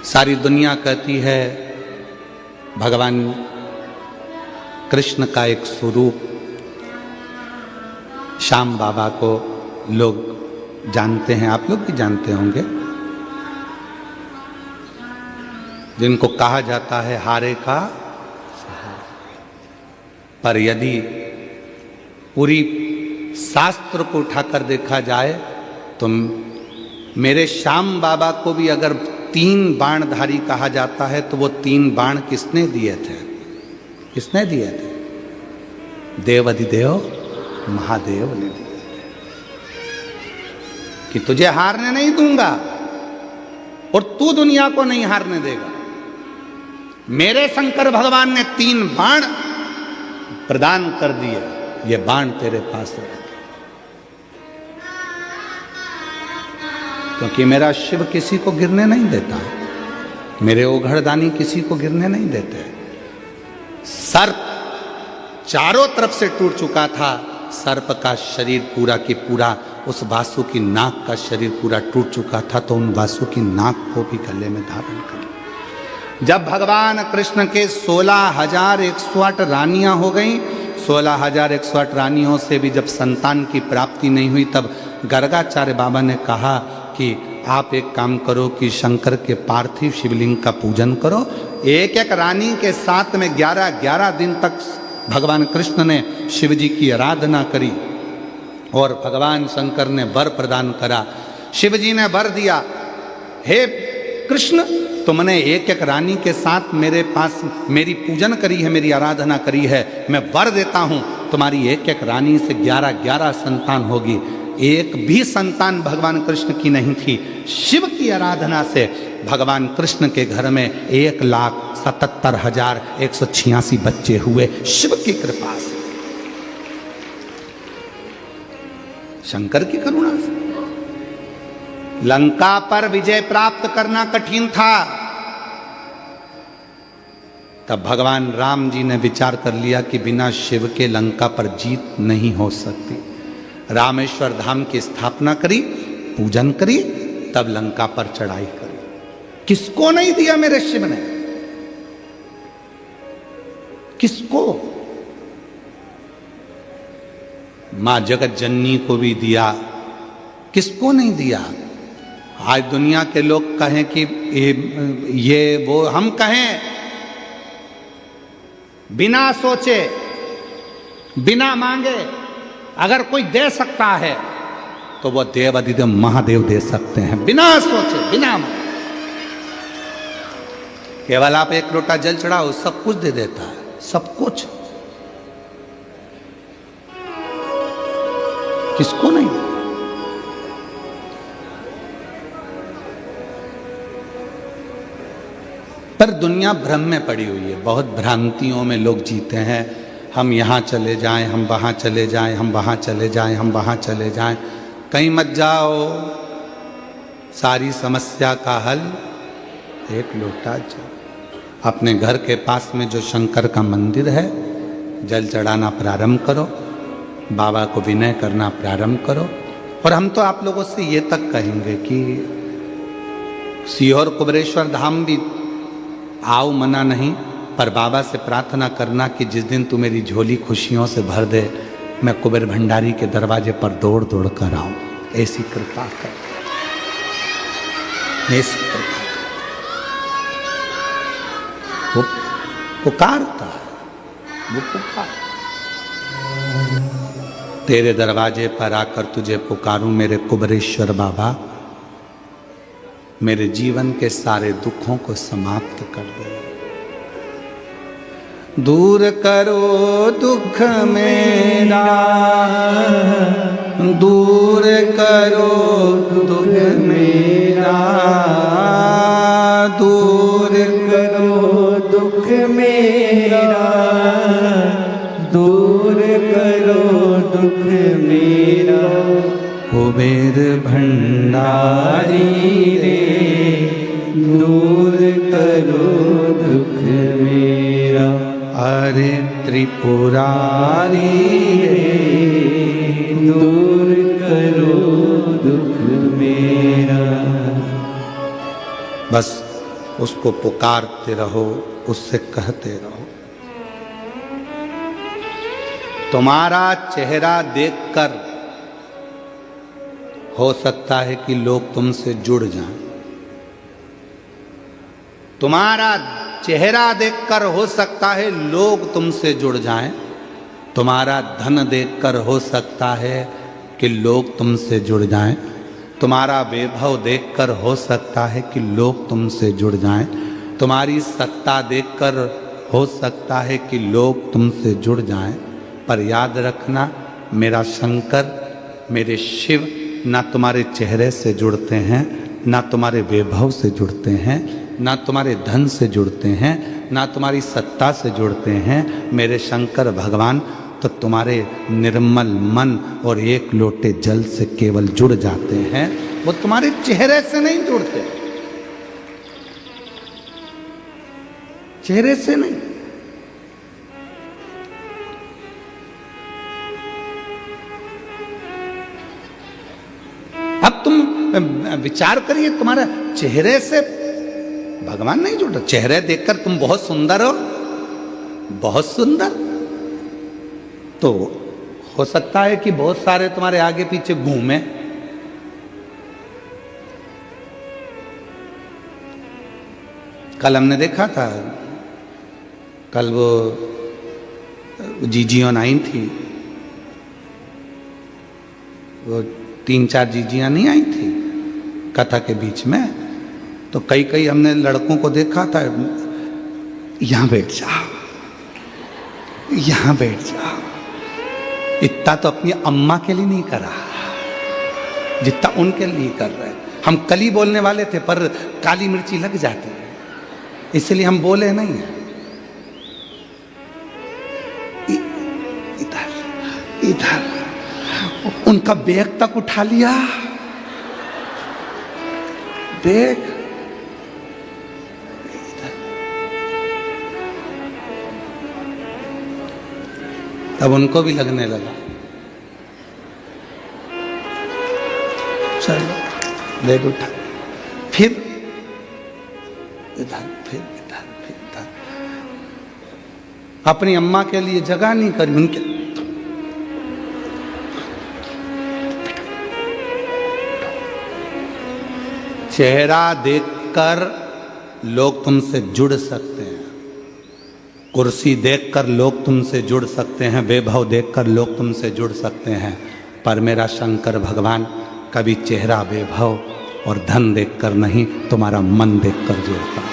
सारी दुनिया कहती है भगवान कृष्ण का एक स्वरूप श्याम बाबा को लोग जानते हैं, आप लोग भी जानते होंगे, जिनको कहा जाता है हारे का सहारा। पर यदि पूरी शास्त्र को उठाकर देखा जाए तो मेरे श्याम बाबा को भी अगर 3 बाणधारी कहा जाता है तो वो 3 बाण किसने दिए थे? किसने दिए थे? देव अधिदेव महादेव ने दिए थे कि तुझे हारने नहीं दूंगा और तू दुनिया को नहीं हारने देगा। मेरे शंकर भगवान ने 3 बाण प्रदान कर दिए, ये बाण तेरे पास रहे, क्योंकि मेरा शिव किसी को गिरने नहीं देता, मेरे ओघड़दानी किसी को गिरने नहीं देते। सर्प चारों तरफ से टूट चुका था, सर्प का शरीर पूरा की पूरा, उस वासु की नाक का शरीर पूरा टूट चुका था, तो उन वासु की नाक को भी गले में धारण कर लिया। जब भगवान कृष्ण के 16,108 रानियां हो गई, 16,108 रानियों से भी जब संतान की प्राप्ति नहीं हुई, तब गर्गाचार्य बाबा ने कहा कि आप एक काम करो कि शंकर के पार्थिव शिवलिंग का पूजन करो। एक एक रानी के साथ में 11-11 दिन तक भगवान कृष्ण ने शिव जी की आराधना करी और भगवान शंकर ने वर प्रदान करा। शिव जी ने वर दिया, हे कृष्ण तुमने एक एक रानी के साथ मेरे पास मेरी पूजन करी है, मेरी आराधना करी है, मैं वर देता हूँ तुम्हारी एक एक रानी से 11-11 संतान होगी। एक भी संतान भगवान कृष्ण की नहीं थी। शिव की आराधना से भगवान कृष्ण के घर में 1,77,186 बच्चे हुए, शिव की कृपा से, शंकर की करुणा से। लंका पर विजय प्राप्त करना कठिन था, तब भगवान राम जी ने विचार कर लिया कि बिना शिव के लंका पर जीत नहीं हो सकती। रामेश्वर धाम की स्थापना करी, पूजन करी, तब लंका पर चढ़ाई करी। किसको नहीं दिया मेरे शिव ने? किसको? मां जगत जननी को भी दिया, किसको नहीं दिया? आज दुनिया के लोग कहें कि ये वो, हम कहें बिना सोचे बिना मांगे अगर कोई दे सकता है तो वो देव अधिदेव महादेव दे सकते हैं, बिना सोचे बिना मांगे। केवल आप एक लोटा जल चढ़ाओ, सब कुछ दे देता है, सब कुछ। किसको नहीं? पर दुनिया भ्रम में पड़ी हुई है, बहुत भ्रांतियों में लोग जीते हैं। हम यहाँ चले जाएं, हम वहाँ चले जाएं, हम वहाँ चले जाएं, हम वहाँ चले जाएं। कहीं मत जाओ, सारी समस्या का हल एक लोटा जल। अपने घर के पास में जो शंकर का मंदिर है, जल चढ़ाना प्रारंभ करो, बाबा को विनय करना प्रारंभ करो। और हम तो आप लोगों से ये तक कहेंगे कि सीहोर कुबेरेश्वर धाम भी आओ, मना नहीं, पर बाबा से प्रार्थना करना कि जिस दिन तू मेरी झोली खुशियों से भर दे, मैं कुबेर भंडारी के दरवाजे पर दौड़ दौड़ कर आऊं। ऐसी कृपा कर, ऐसी कृपा कर। वो पुकारता है, वो पुकार। तेरे दरवाजे पर आकर तुझे पुकारूं मेरे कुबेरेश्वर बाबा, मेरे जीवन के सारे दुखों को समाप्त कर दे। दूर करो दुख मेरा, दूर करो दुख मेरा, दूर करो दुख मेरा, दूर करो दुख मेरा। कुबेर भंडारी रे, दूर करो दुख मेरा। अरे त्रिपुरारी रे, दूर करो दुख मेरा। बस उसको पुकारते रहो, उससे कहते रहो। तुम्हारा चेहरा देखकर हो सकता है कि लोग तुमसे जुड़ जाएं। तुम्हारा चेहरा देखकर हो सकता है लोग तुमसे जुड़ जाएं। तुम्हारा धन देखकर हो सकता है कि लोग तुमसे जुड़ जाएं। तुम्हारा वैभव देखकर हो सकता है कि लोग तुमसे जुड़ जाएं। तुम्हारी सत्ता देखकर हो सकता है कि लोग तुमसे जुड़ जाएं। पर याद रखना, मेरा शंकर, मेरे शिव ना तुम्हारे चेहरे से जुड़ते हैं, ना तुम्हारे वैभव से जुड़ते हैं, ना तुम्हारे धन से जुड़ते हैं, ना तुम्हारी सत्ता से जुड़ते हैं मेरे शंकर भगवान, तो तुम्हारे निर्मल मन और एक लोटे जल से केवल जुड़ जाते हैं, वो तुम्हारे चेहरे से नहीं जुड़ते, चेहरे से नहीं। अब तुम विचार करिए, तुम्हारा चेहरे से भगवान नहीं जुड़ रहा। चेहरे देखकर तुम बहुत सुंदर हो, बहुत सुंदर, तो हो सकता है कि बहुत सारे तुम्हारे आगे पीछे घूमे। कल हमने देखा था, कल वो जीजियों आई थी, वो 3-4 जीजियां नहीं आई थी कथा के बीच में, तो कई हमने लड़कों को देखा था, यहां बैठ जाओ, यहां बैठ जाओ। इतना तो अपनी अम्मा के लिए नहीं करा जितना उनके लिए कर रहे। हम कल ही बोलने वाले थे पर काली मिर्ची लग जाती है, इसलिए हम बोले नहीं है। इधर इधर उनका बैग तक उठा लिया, बैग तब उनको भी लगने लगा, चलो बैग उठा, फिर इधर, फिर इधर, फिर इधर। अपनी अम्मा के लिए जगह नहीं करी उनके। चेहरा देखकर लोग तुमसे जुड़ सकते हैं, कुर्सी देखकर लोग तुमसे जुड़ सकते हैं, वैभव देखकर लोग तुमसे जुड़ सकते हैं, पर मेरा शंकर भगवान कभी चेहरा, वैभव और धन देखकर नहीं, तुम्हारा मन देखकर जुड़ता है।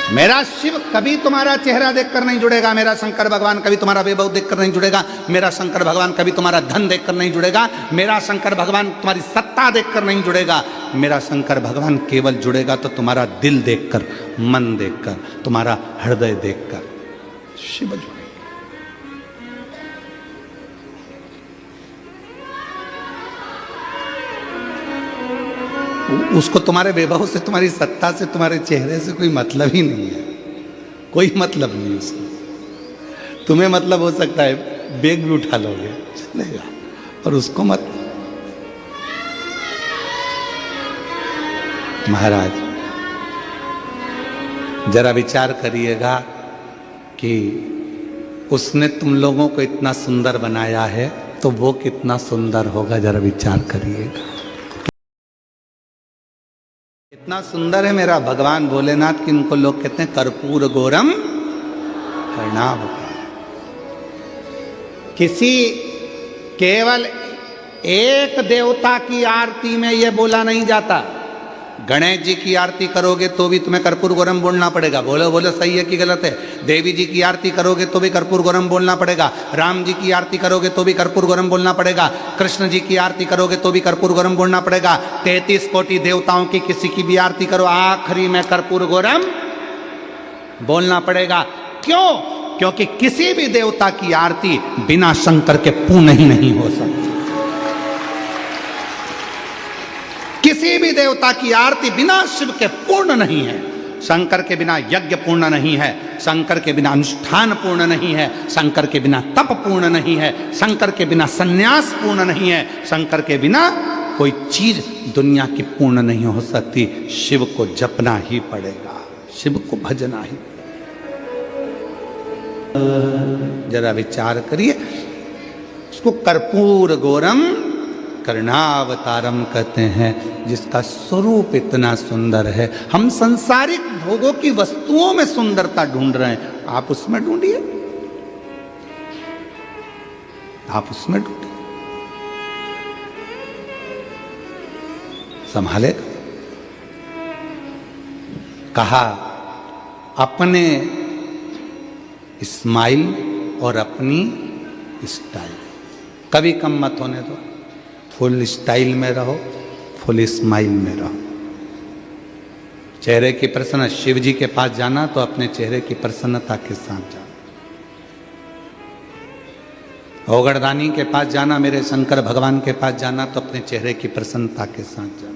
मेरा शिव कभी तुम्हारा चेहरा देखकर नहीं जुड़ेगा, मेरा शंकर भगवान कभी तुम्हारा वैभव देखकर नहीं जुड़ेगा, मेरा शंकर भगवान कभी तुम्हारा धन देखकर नहीं जुड़ेगा, मेरा शंकर भगवान तुम्हारी सत्ता देखकर नहीं जुड़ेगा, मेरा शंकर भगवान केवल जुड़ेगा तो तुम्हारा दिल देखकर, मन देखकर, तुम्हारा हृदय देखकर शिव जुड़ेगा। उसको तुम्हारे वैभव से, तुम्हारी सत्ता से, तुम्हारे चेहरे से कोई मतलब ही नहीं है, कोई मतलब नहीं उसको। तुम्हें मतलब हो सकता है बैग भी उठा लोगे, चलेगा, और उसको मत। महाराज जरा विचार करिएगा कि उसने तुम लोगों को इतना सुंदर बनाया है तो वो कितना सुंदर होगा, जरा विचार करिएगा। इतना सुंदर है मेरा भगवान भोलेनाथ कि इनको लोग कहते हैं कर्पूर गौरम कर्णाभ। किसी केवल एक देवता की आरती में यह बोला नहीं जाता। गणेश जी की आरती करोगे तो भी तुम्हें कर्पूर गौरम बोलना पड़ेगा, बोलो बोलो सही है कि गलत है। देवी जी की आरती करोगे तो भी कर्पूर गौरम बोलना पड़ेगा, राम जी की आरती करोगे तो भी कर्पूर गौरम बोलना पड़ेगा, कृष्ण जी की आरती करोगे तो भी कर्पूर गौरम बोलना पड़ेगा। 33 कोटि देवताओं की किसी की भी आरती करो, आखिरी में कर्पूर गौरम बोलना पड़ेगा। क्यों? क्योंकि किसी भी देवता की आरती बिना शंकर के पूर्ण ही नहीं हो सकती। किसी भी देवता की आरती बिना शिव के पूर्ण नहीं है। शंकर के बिना यज्ञ पूर्ण नहीं है, शंकर के बिना अनुष्ठान पूर्ण नहीं है, शंकर के बिना तप पूर्ण नहीं है, शंकर के बिना सन्यास पूर्ण नहीं है, शंकर के बिना कोई चीज दुनिया की पूर्ण नहीं हो सकती। शिव को जपना ही पड़ेगा, शिव को भजना ही। जरा विचार करिए, उसको कर्पूर गौरम कर्णावतारम कहते हैं, जिसका स्वरूप इतना सुंदर है। हम सांसारिक भोगों की वस्तुओं में सुंदरता ढूंढ रहे हैं, आप उसमें ढूंढिए, आप उसमें ढूंढिए, संभालेगा। कहा अपने स्माइल और अपनी स्टाइल कभी कम मत होने दो। फुल स्टाइल में रहो, फुल स्माइल में रहो। चेहरे की प्रसन्न, शिव जी के पास जाना तो अपने चेहरे की प्रसन्नता के साथ जाना। ओगड़दानी के पास जाना, मेरे शंकर भगवान के पास जाना तो अपने चेहरे की प्रसन्नता के साथ जाना।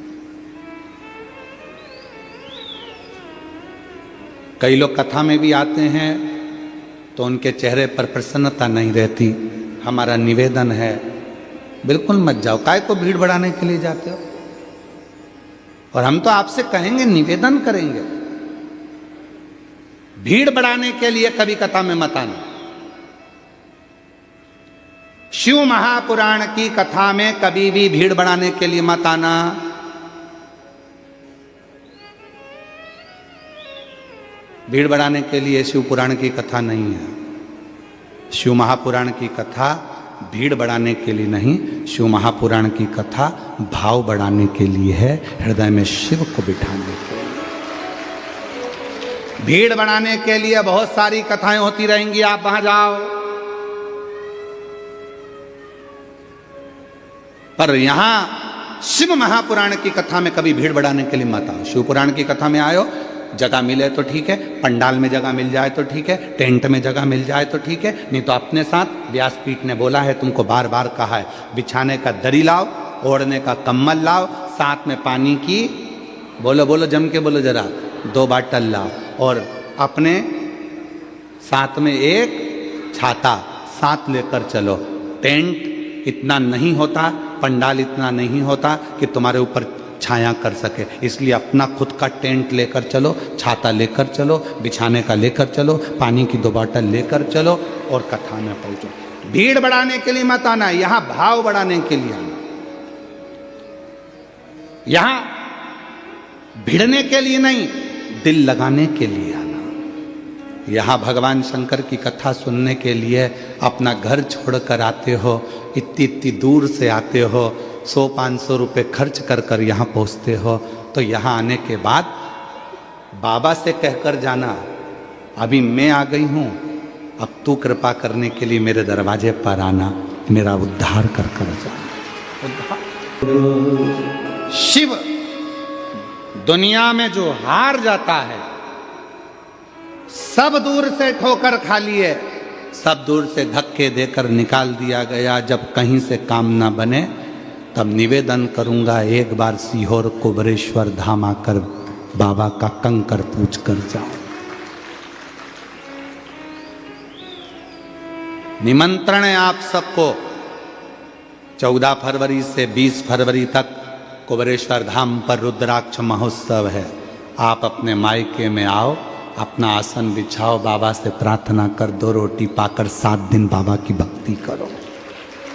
कई लोग कथा में भी आते हैं तो उनके चेहरे पर प्रसन्नता नहीं रहती। हमारा निवेदन है, बिल्कुल मत जाओ। काय को भीड़ बढ़ाने के लिए जाते हो? और हम तो आपसे कहेंगे, निवेदन करेंगे, भीड़ बढ़ाने के लिए कभी कथा में मत आना। शिव महापुराण की कथा में कभी भी भीड़ बढ़ाने के लिए मत आना। भीड़ बढ़ाने के लिए शिव पुराण की कथा नहीं है। शिव महापुराण की कथा भीड़ बढ़ाने के लिए नहीं, शिव महापुराण की कथा भाव बढ़ाने के लिए है, हृदय में शिव को बिठाने के लिए। भीड़ बढ़ाने के लिए बहुत सारी कथाएं होती रहेंगी, आप वहां जाओ, पर यहां शिव महापुराण की कथा में कभी भीड़ बढ़ाने के लिए मत आओ। शिव पुराण की कथा में आयो, जगह मिले तो ठीक है, पंडाल में जगह मिल जाए तो ठीक है, टेंट में जगह मिल जाए तो ठीक है, नहीं तो अपने साथ व्यासपीठ ने बोला है, तुमको बार बार कहा है, बिछाने का दरी लाओ, ओढ़ने का कम्बल लाओ, साथ में पानी की, बोलो बोलो जम के बोलो जरा, 2 बाटल लाओ, और अपने साथ में एक छाता साथ लेकर चलो। टेंट इतना नहीं होता, पंडाल इतना नहीं होता कि तुम्हारे ऊपर छाया कर सके, इसलिए अपना खुद का टेंट लेकर चलो, छाता लेकर चलो, बिछाने का लेकर चलो, पानी की 2 बाटल लेकर चलो और कथा में पहुंचो। भीड़ बढ़ाने के लिए मत आना, यहां भाव बढ़ाने के लिए आना। यहां भिड़ने के लिए नहीं, दिल लगाने के लिए आना। यहां भगवान शंकर की कथा सुनने के लिए अपना घर छोड़कर आते हो, इतनी इतनी दूर से आते हो, 100-500 रुपये खर्च कर कर यहाँ पहुँचते हो, तो यहाँ आने के बाद बाबा से कहकर जाना, अभी मैं आ गई हूँ, अब तू कृपा करने के लिए मेरे दरवाजे पर आना, मेरा उद्धार कर कर जाना। शिव दुनिया में जो हार जाता है, सब दूर से ठोकर खा लिए, सब दूर से धक्के देकर निकाल दिया गया। जब कहीं से काम ना बने तब निवेदन करूंगा, एक बार सीहोर कुबरेश्वर धाम आकर बाबा का कंकर पूछ कर जाओ। निमंत्रण है आप सबको, 14 फरवरी से 20 फरवरी तक कुबरेश्वर धाम पर रुद्राक्ष महोत्सव है। आप अपने मायके में आओ, अपना आसन बिछाओ, बाबा से प्रार्थना कर, 2 रोटी पाकर 7 दिन बाबा की भक्ति करो,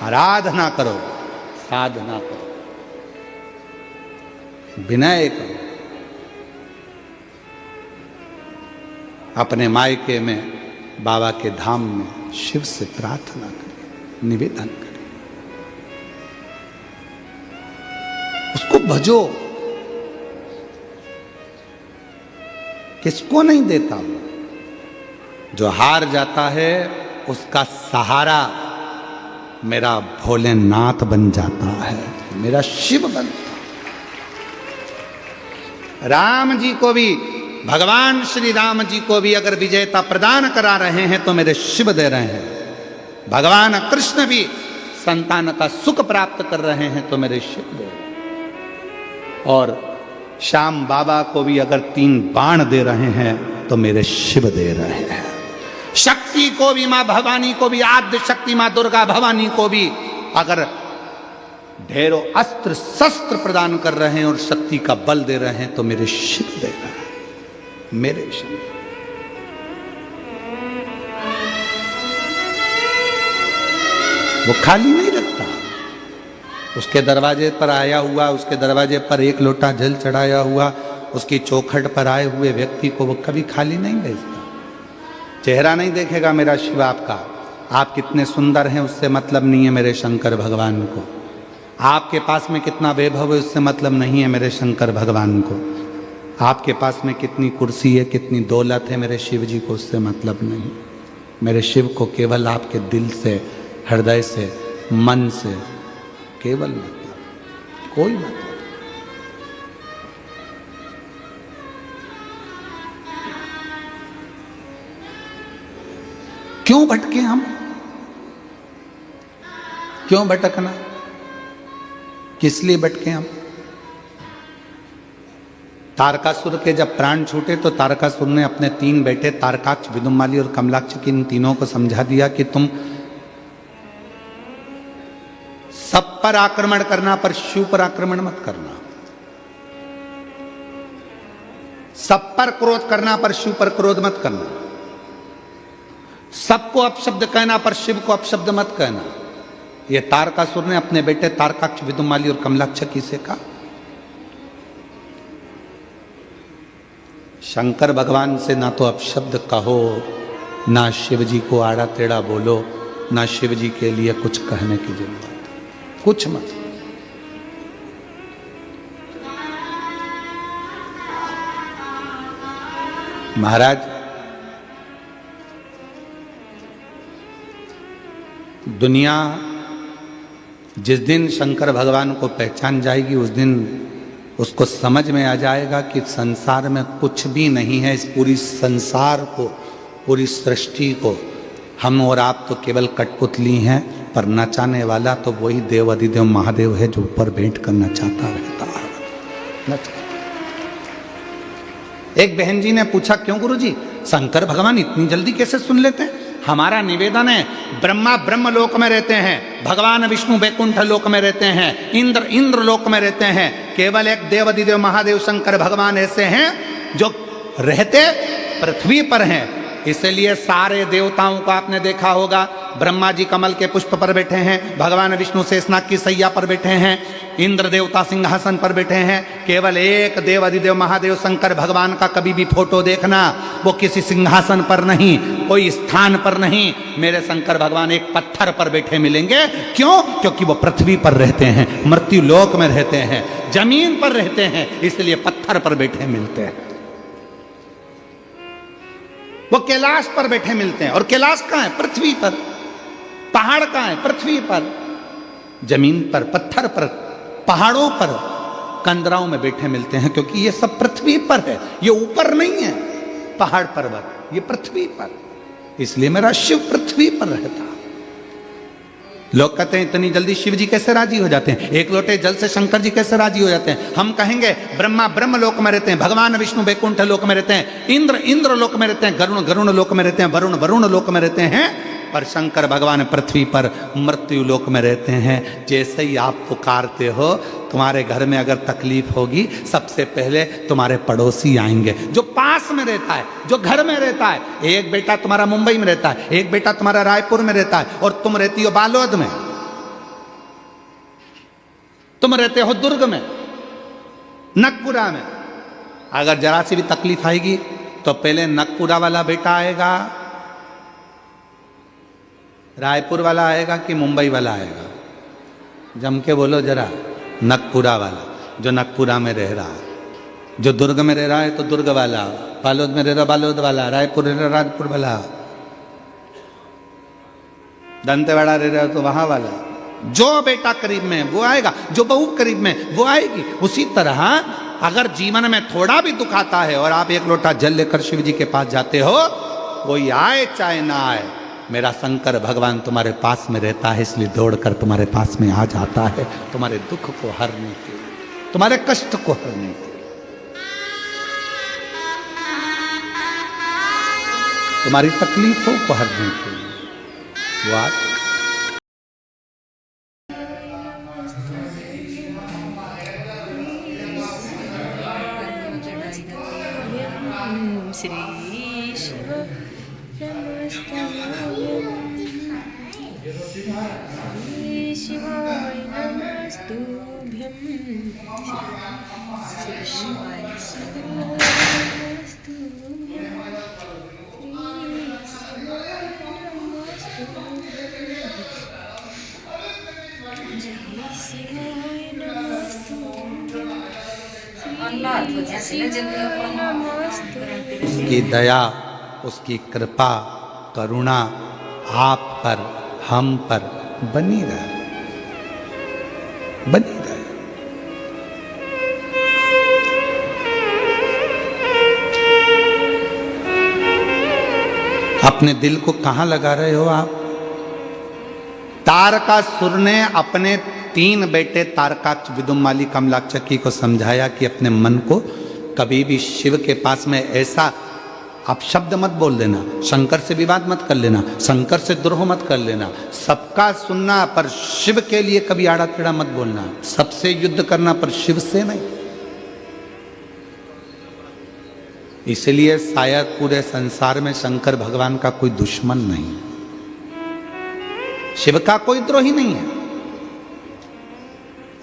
आराधना करो, साधना करो, विनय करो। अपने मायके में, बाबा के धाम में शिव से प्रार्थना करें, निवेदन करें, उसको भजो। किसको नहीं देता वो? जो हार जाता है उसका सहारा मेरा भोलेनाथ बन जाता है, मेरा शिव बनता है। राम जी को भी, भगवान श्री राम जी को भी अगर विजेता प्रदान करा रहे हैं तो मेरे शिव दे रहे हैं। भगवान कृष्ण भी संतान का सुख प्राप्त कर रहे हैं तो मेरे शिव दे रहे हैं। और श्याम बाबा को भी अगर 3 बाण दे रहे हैं तो मेरे शिव दे रहे हैं। शक्ति को भी, मां भवानी को भी, आद्य शक्ति मां दुर्गा भवानी को भी अगर ढेरों अस्त्र शस्त्र प्रदान कर रहे हैं और शक्ति का बल दे रहे हैं तो मेरे शिव दे रहे हैं, मेरे शिव। वो खाली नहीं रखता। उसके दरवाजे पर आया हुआ, उसके दरवाजे पर 1 लोटा जल चढ़ाया हुआ, उसकी चौखट पर आए हुए व्यक्ति को वो कभी खाली नहीं भेजता। चेहरा नहीं देखेगा मेरा शिव आपका, आप कितने सुंदर हैं उससे मतलब नहीं है मेरे शंकर भगवान को। आपके पास में कितना वैभव है उससे मतलब नहीं है मेरे शंकर भगवान को। आपके पास में कितनी कुर्सी है, कितनी दौलत है, मेरे शिव जी को उससे मतलब नहीं। मेरे शिव को केवल आपके दिल से, हृदय से, मन से केवल मतलब, कोई मतलब। क्यों भटके हम? क्यों भटकना? किस लिए भटके हम? तारकासुर के जब प्राण छूटे तो तारकासुर ने अपने 3 बेटे तारकाक्ष, विदुमाली और कमलाक्ष की इन तीनों को समझा दिया कि तुम सब पर आक्रमण करना पर शिव पर आक्रमण मत करना, सब पर क्रोध करना पर शिव पर क्रोध मत करना, सबको अपशब्द कहना पर शिव को अपशब्द मत कहना। यह तारकासुर ने अपने बेटे तारकाक्ष, विदुमाली और कमलाक्ष की से कहा। शंकर भगवान से ना तो अपशब्द कहो, ना शिव जी को आड़ा टेढ़ा बोलो, ना शिव जी के लिए कुछ कहने की जरूरत, कुछ मत। महाराज, दुनिया जिस दिन शंकर भगवान को पहचान जाएगी उस दिन उसको समझ में आ जाएगा कि संसार में कुछ भी नहीं है। इस पूरी संसार को, पूरी सृष्टि को हम और आप तो केवल कठपुतली हैं, पर नचाने वाला तो वही देव अधिदेव महादेव है जो ऊपर भेंट कर नचाता रहता है। एक बहन जी ने पूछा, क्यों गुरुजी शंकर भगवान इतनी जल्दी कैसे सुन लेते हैं? हमारा निवेदन है, ब्रह्मा ब्रह्म लोक में रहते हैं, भगवान विष्णु वैकुंठ लोक में रहते हैं, इंद्र लोक में रहते हैं। केवल एक देव अधिदेव महादेव शंकर भगवान ऐसे हैं जो रहते पृथ्वी पर हैं। इसलिए सारे देवताओं को आपने देखा होगा, ब्रह्मा जी कमल के पुष्प पर बैठे हैं, भगवान विष्णु शेषनाग की सैया पर बैठे हैं, इंद्र देवता सिंहासन पर बैठे हैं। केवल एक देव अधिदेव महादेव शंकर भगवान का कभी भी फोटो देखना, वो किसी सिंहासन पर नहीं, कोई स्थान पर नहीं, मेरे शंकर भगवान एक पत्थर पर बैठे मिलेंगे। क्यों? क्योंकि वो पृथ्वी पर रहते हैं, मृत्यु लोक में रहते हैं, जमीन पर रहते हैं, इसलिए पत्थर पर बैठे मिलते हैं। वो कैलाश पर बैठे मिलते हैं, और कैलाश कहाँ है? पृथ्वी पर। पहाड़ कहाँ है? पृथ्वी पर। जमीन पर, पत्थर पर, पहाड़ों पर, कंदराओं में बैठे मिलते हैं, क्योंकि ये सब पृथ्वी पर है, ये ऊपर नहीं है पहाड़ पर्वत, ये पृथ्वी पर। इसलिए मेरा शिव पृथ्वी पर रहता। लोग कहते हैं इतनी जल्दी शिव जी कैसे राजी हो जाते हैं, एक लोटे जल से शंकर जी कैसे राजी हो जाते हैं? हम कहेंगे ब्रह्मा ब्रह्म लोक में रहते हैं, भगवान विष्णु वैकुंठ लोक में रहते हैं, इंद्र लोक में रहते हैं, गरुण लोक में रहते हैं, वरुण लोक में रहते हैं, पर शंकर भगवान पृथ्वी पर मृत्यु लोक में रहते हैं। जैसे ही आप पुकारते हो, तुम्हारे घर में अगर तकलीफ होगी, सबसे पहले तुम्हारे पड़ोसी आएंगे, जो पास में रहता है, जो घर में रहता है। एक बेटा तुम्हारा मुंबई में रहता है, एक बेटा तुम्हारा रायपुर में रहता है, और तुम रहती हो बालोद में, तुम रहते हो दुर्ग में, नगपुरा में। अगर जरा सी भी तकलीफ आएगी तो पहले नगपुरा वाला बेटा आएगा, रायपुर वाला आएगा कि मुंबई वाला आएगा? जम के बोलो जरा। नगपुरा वाला, जो नगपुरा में रह रहा है। जो दुर्ग में रह रहा है तो दुर्ग वाला, बालोद में रह रहा बालोद वाला, रायपुर रह रहा रायपुर वाला, दंतेवाड़ा रह रहा तो वहां वाला। जो बेटा करीब में वो आएगा, जो बहू करीब में वो आएगी। उसी तरह अगर जीवन में थोड़ा भी दुख आता है और आप एक लोटा जल लेकर शिव जी के पास जाते हो, कोई आए चाहे ना आए, मेरा शंकर भगवान तुम्हारे पास में रहता है, इसलिए दौड़कर तुम्हारे पास में आ जाता है, तुम्हारे दुख को हरने के लिए, तुम्हारे कष्ट को हरने के लिए, तुम्हारी तकलीफों को हरने के लिए। वो आप श्री शिव श्री शिवाय नमस्तुभ्यं, श्री शिवाय नमस्तुभ्यं, उसकी दया, उसकी कृपा, करुणा आप पर, हम पर बनी रहे, बनी रहे। अपने दिल को कहां लगा रहे हो आप? तारकासुर ने अपने 3 बेटे तारकाक्ष, विदुमाली, कमलाक्षकी को समझाया कि अपने मन को कभी भी शिव के पास में ऐसा आप शब्द मत बोल देना, शंकर से विवाद मत कर लेना, शंकर से द्रोह मत कर लेना, सबका सुनना पर शिव के लिए कभी आड़ा टेढ़ा मत बोलना, सबसे युद्ध करना पर शिव से नहीं। इसलिए शायद पूरे संसार में शंकर भगवान का कोई दुश्मन नहीं, शिव का कोई द्रोही नहीं है।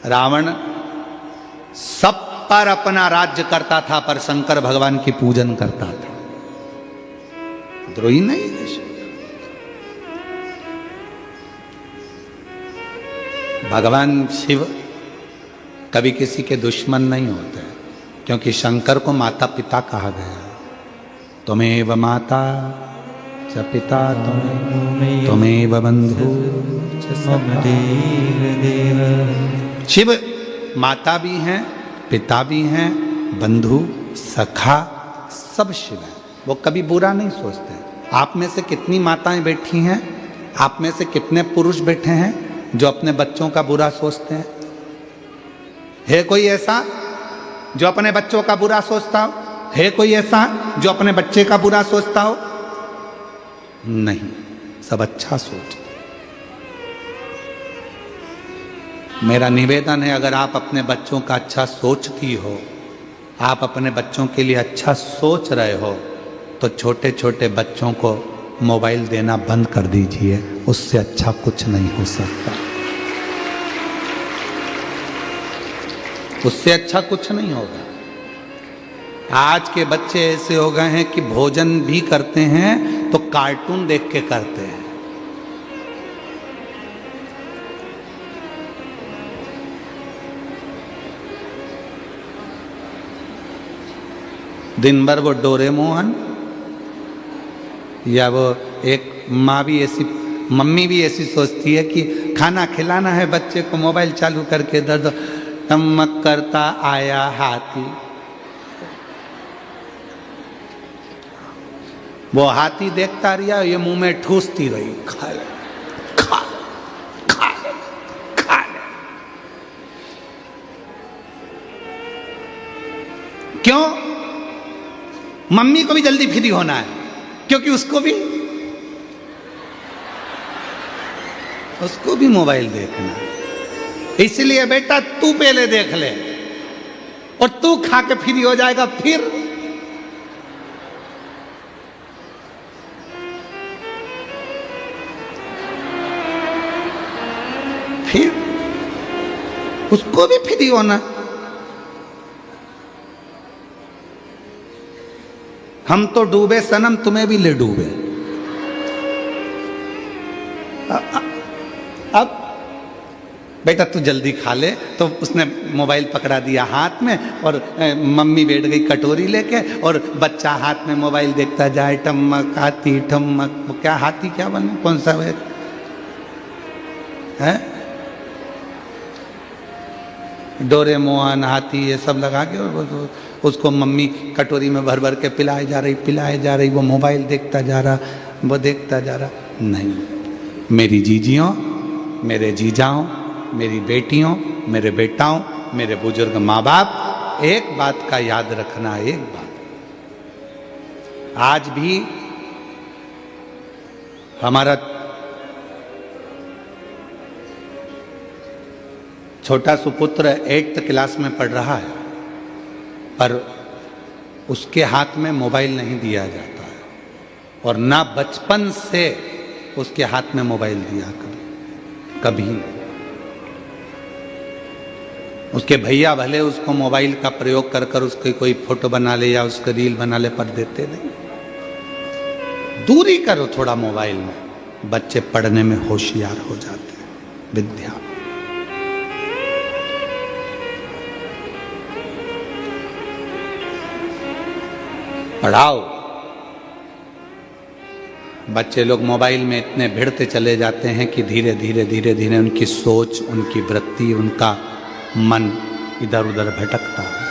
रावण सब पर अपना राज्य करता था पर शंकर भगवान की पूजन करता था, द्रोही नहीं है शिव। भगवान शिव कभी किसी के दुश्मन नहीं होते, क्योंकि शंकर को माता पिता कहा गया। त्वमेव माता च पिता त्वमेव बंधु च सखा। शिव माता भी हैं, पिता भी हैं, बंधु सखा सब शिव है। वो कभी बुरा नहीं सोचते। आप में से कितनी माताएं बैठी हैं, आप में से कितने पुरुष बैठे हैं जो अपने बच्चों का बुरा सोचते हैं? है कोई ऐसा जो अपने बच्चों का बुरा सोचता हो? है कोई ऐसा जो अपने बच्चे का बुरा सोचता हो? नहीं, सब अच्छा सोचते। मेरा निवेदन है, अगर आप अपने बच्चों का अच्छा सोचती हो, आप अपने बच्चों के लिए अच्छा सोच रहे हो, तो छोटे छोटे बच्चों को मोबाइल देना बंद कर दीजिए। उससे अच्छा कुछ नहीं हो सकता, उससे अच्छा कुछ नहीं होगा। आज के बच्चे ऐसे हो गए हैं कि भोजन भी करते हैं तो कार्टून देख के करते हैं। दिन भर वो डोरेमोन, या वो एक माँ भी ऐसी, मम्मी भी ऐसी सोचती है कि खाना खिलाना है बच्चे को, मोबाइल चालू करके दर्द टमक करता आया हाथी। वो हाथी देखता रहा, ये मुंह में ठूसती रही, खा ले खा ले खा ले खा ले। क्यों? मम्मी को भी जल्दी फ्री होना है, क्योंकि उसको भी मोबाइल देखना है। इसलिए बेटा तू पहले देख ले और तू खा के फ्री हो जाएगा, फिर उसको भी फ्री होना। हम तो डूबे सनम, तुम्हें भी ले डूबे। अब बेटा तू जल्दी खा ले, तो उसने मोबाइल पकड़ा दिया हाथ में और मम्मी बैठ गई कटोरी लेके और बच्चा हाथ में मोबाइल देखता जाए, टमक हाथी ठमक। वो क्या हाथी क्या बने, कौन सा है? डोरेमोन, हाथी, ये सब लगा के और उसको मम्मी कटोरी में भर भर के पिलाए जा रही। वो मोबाइल देखता जा रहा, वो देखता जा रहा। नहीं, मेरी जीजियों, मेरे जीजाओं, मेरी बेटियों, मेरे बेटाओं, मेरे बुजुर्ग माँ बाप, एक बात का याद रखना, एक बात, आज भी हमारा छोटा सुपुत्र 8th क्लास में पढ़ रहा है, पर उसके हाथ में मोबाइल नहीं दिया जाता है, और ना बचपन से उसके हाथ में मोबाइल दिया कभी नहीं। उसके भैया भले उसको मोबाइल का प्रयोग कर कर उसकी कोई फोटो बना ले या उसके रील बना ले, पर देते नहीं। दूरी करो थोड़ा मोबाइल में, बच्चे पढ़ने में होशियार हो जाते हैं। विद्या पढ़ाओ। बच्चे लोग मोबाइल में इतने भिड़ते चले जाते हैं कि धीरे धीरे उनकी सोच, उनकी वृत्ति, उनका मन इधर उधर भटकता है,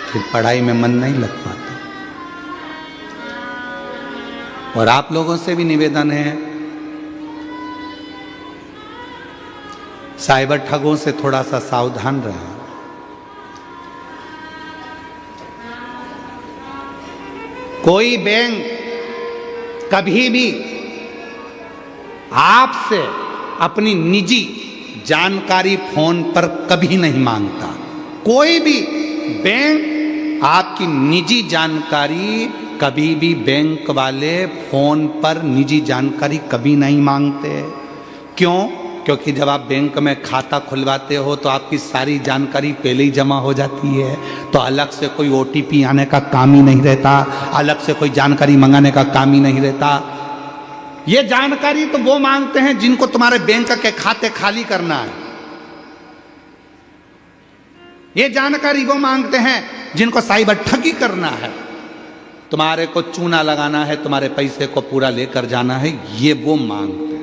फिर पढ़ाई में मन नहीं लग पाता। और आप लोगों से भी निवेदन है, साइबर ठगों से थोड़ा सा सावधान रहें। कोई बैंक कभी भी आपसे अपनी निजी जानकारी फोन पर कभी नहीं मांगता। कोई भी बैंक आपकी निजी जानकारी कभी भी बैंक वाले फोन पर निजी जानकारी कभी नहीं मांगते। क्यों? क्योंकि जब आप बैंक में खाता खुलवाते हो तो आपकी सारी जानकारी पहले ही जमा हो जाती है, तो अलग से कोई OTP आने का काम ही नहीं रहता, अलग से कोई जानकारी मंगाने का काम ही नहीं रहता। ये जानकारी तो वो मांगते हैं जिनको तुम्हारे बैंक के खाते खाली करना है। ये जानकारी वो मांगते हैं जिनको साइबर ठगी करना है, तुम्हारे को चूना लगाना है, तुम्हारे पैसे को पूरा लेकर जाना है, ये वो मांगते हैं।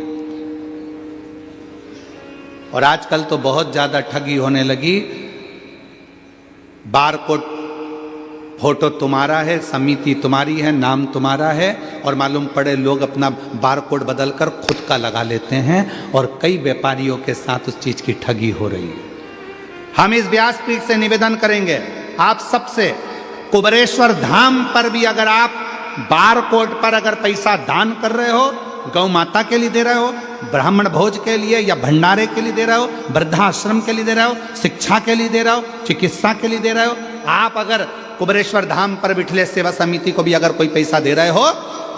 और आजकल तो बहुत ज्यादा ठगी होने लगी। बारकोड फोटो तुम्हारा है, समिति तुम्हारी है, नाम तुम्हारा है, और मालूम पड़े लोग अपना बारकोड बदलकर खुद का लगा लेते हैं, और कई व्यापारियों के साथ उस चीज की ठगी हो रही है। हम इस व्यासपीठ से निवेदन करेंगे आप सबसे, कुबेरेश्वर धाम पर भी अगर आप बारकोड पर अगर पैसा दान कर रहे हो, गौ माता के लिए दे रहे हो, ब्राह्मण भोज के लिए या भंडारे के लिए दे रहे हो, वृद्धाश्रम के लिए दे रहे हो, शिक्षा के लिए दे रहे हो, चिकित्सा के लिए दे रहे हो, आप अगर कुबेरेश्वर धाम पर बिठले सेवा समिति को भी अगर कोई पैसा दे रहे हो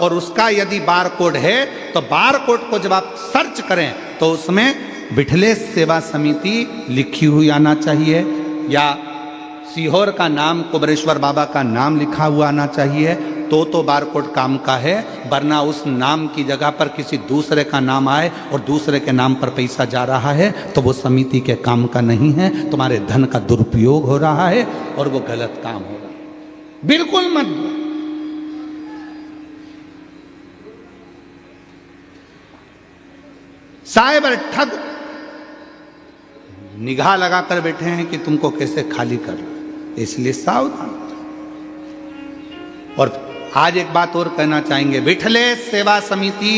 और उसका यदि बारकोड है, तो बारकोड को जब आप सर्च करें तो उसमें बिठले सेवा समिति लिखी हुई आना चाहिए, या सीहोर का नाम, कुबेरेश्वर बाबा का नाम लिखा हुआ आना चाहिए, तो बारकोड काम का है। वरना उस नाम की जगह पर किसी दूसरे का नाम आए और दूसरे के नाम पर पैसा जा रहा है तो वो समिति के काम का नहीं है, तुम्हारे धन का दुरुपयोग हो रहा है और वो गलत काम हो रहा है। बिल्कुल मत दो। साइबर ठग निगाह लगाकर बैठे हैं कि तुमको कैसे खाली कर रहा है, इसलिए सावधान। और आज एक बात और कहना चाहेंगे, बिठले सेवा समिति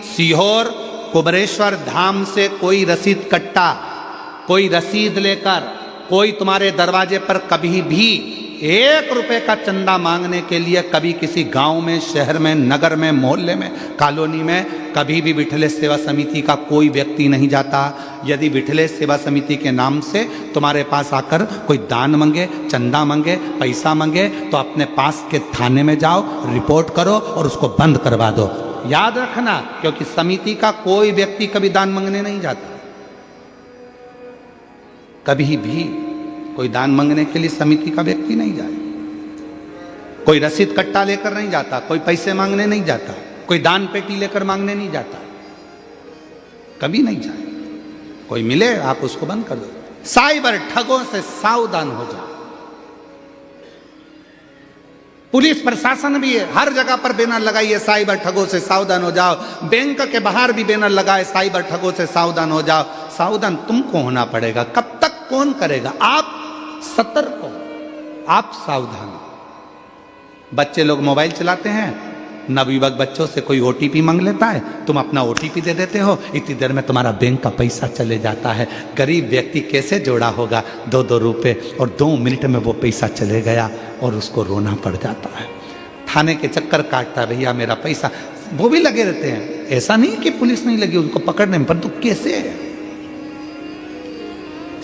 सीहोर कुबेरेश्वर धाम से कोई रसीद कट्टा, कोई रसीद लेकर कोई तुम्हारे दरवाजे पर कभी भी 1 रुपए का चंदा मांगने के लिए कभी किसी गांव में, शहर में, नगर में, मोहल्ले में, कॉलोनी में कभी भी बिठले सेवा समिति का कोई व्यक्ति नहीं जाता। यदि बिठले सेवा समिति के नाम से तुम्हारे पास आकर कोई दान मांगे, चंदा मांगे, पैसा मांगे, तो अपने पास के थाने में जाओ, रिपोर्ट करो और उसको बंद करवा दो। याद रखना, क्योंकि समिति का कोई व्यक्ति कभी दान मांगने नहीं जाता। कभी भी कोई दान मांगने के लिए समिति का व्यक्ति नहीं जाए, कोई रसीद कट्टा लेकर नहीं जाता, कोई पैसे मांगने नहीं जाता, कोई दान पेटी लेकर मांगने नहीं जाता, कभी नहीं जाए। कोई मिले आप उसको बंद कर दो। साइबर ठगों से सावधान हो जाओ। पुलिस प्रशासन भी है, हर जगह पर बैनर लगाइए, साइबर ठगों से सावधान हो जाओ। बैंक के बाहर भी बैनर लगाए, साइबर ठगों से सावधान हो जाओ। सावधान तुमको होना पड़ेगा, कब तक कौन करेगा? आप सतर्क हो, आप सावधान। बच्चे लोग मोबाइल चलाते हैं, नवयुवक बच्चों से कोई OTP मांग लेता है, तुम अपना OTP दे देते हो, इतनी देर में तुम्हारा बैंक का पैसा चले जाता है। गरीब व्यक्ति कैसे जोड़ा होगा 2-2 रुपए, और 2 मिनट में वो पैसा चले गया और उसको रोना पड़ जाता है, थाने के चक्कर काटता है, भैया मेरा पैसा। वो भी लगे रहते हैं, ऐसा नहीं कि पुलिस नहीं लगी उनको पकड़ने में, परंतु कैसे है?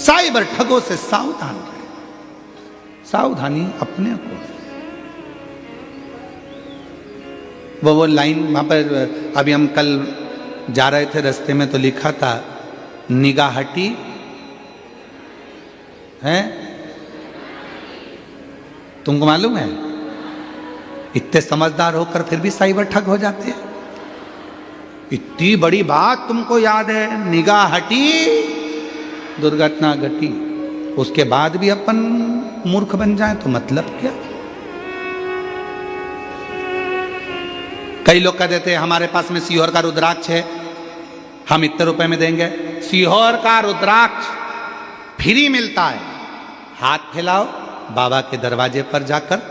साइबर ठगों से सावधान रहे, सावधानी अपने को। वो लाइन वहां पर अभी हम कल जा रहे थे, रास्ते में तो लिखा था निगाह हटी है, तुमको मालूम है? इतने समझदार होकर फिर भी साइबर ठग हो जाते हैं। इतनी बड़ी बात तुमको याद है, निगाह हटी दुर्घटना घटी, उसके बाद भी अपन मूर्ख बन जाए तो मतलब क्या? कई लोग कह देते हैं हमारे पास में सीहोर का रुद्राक्ष है, हम इतने रुपए में देंगे। सीहोर का रुद्राक्ष फ्री मिलता है, हाथ फैलाओ, बाबा के दरवाजे पर जाकर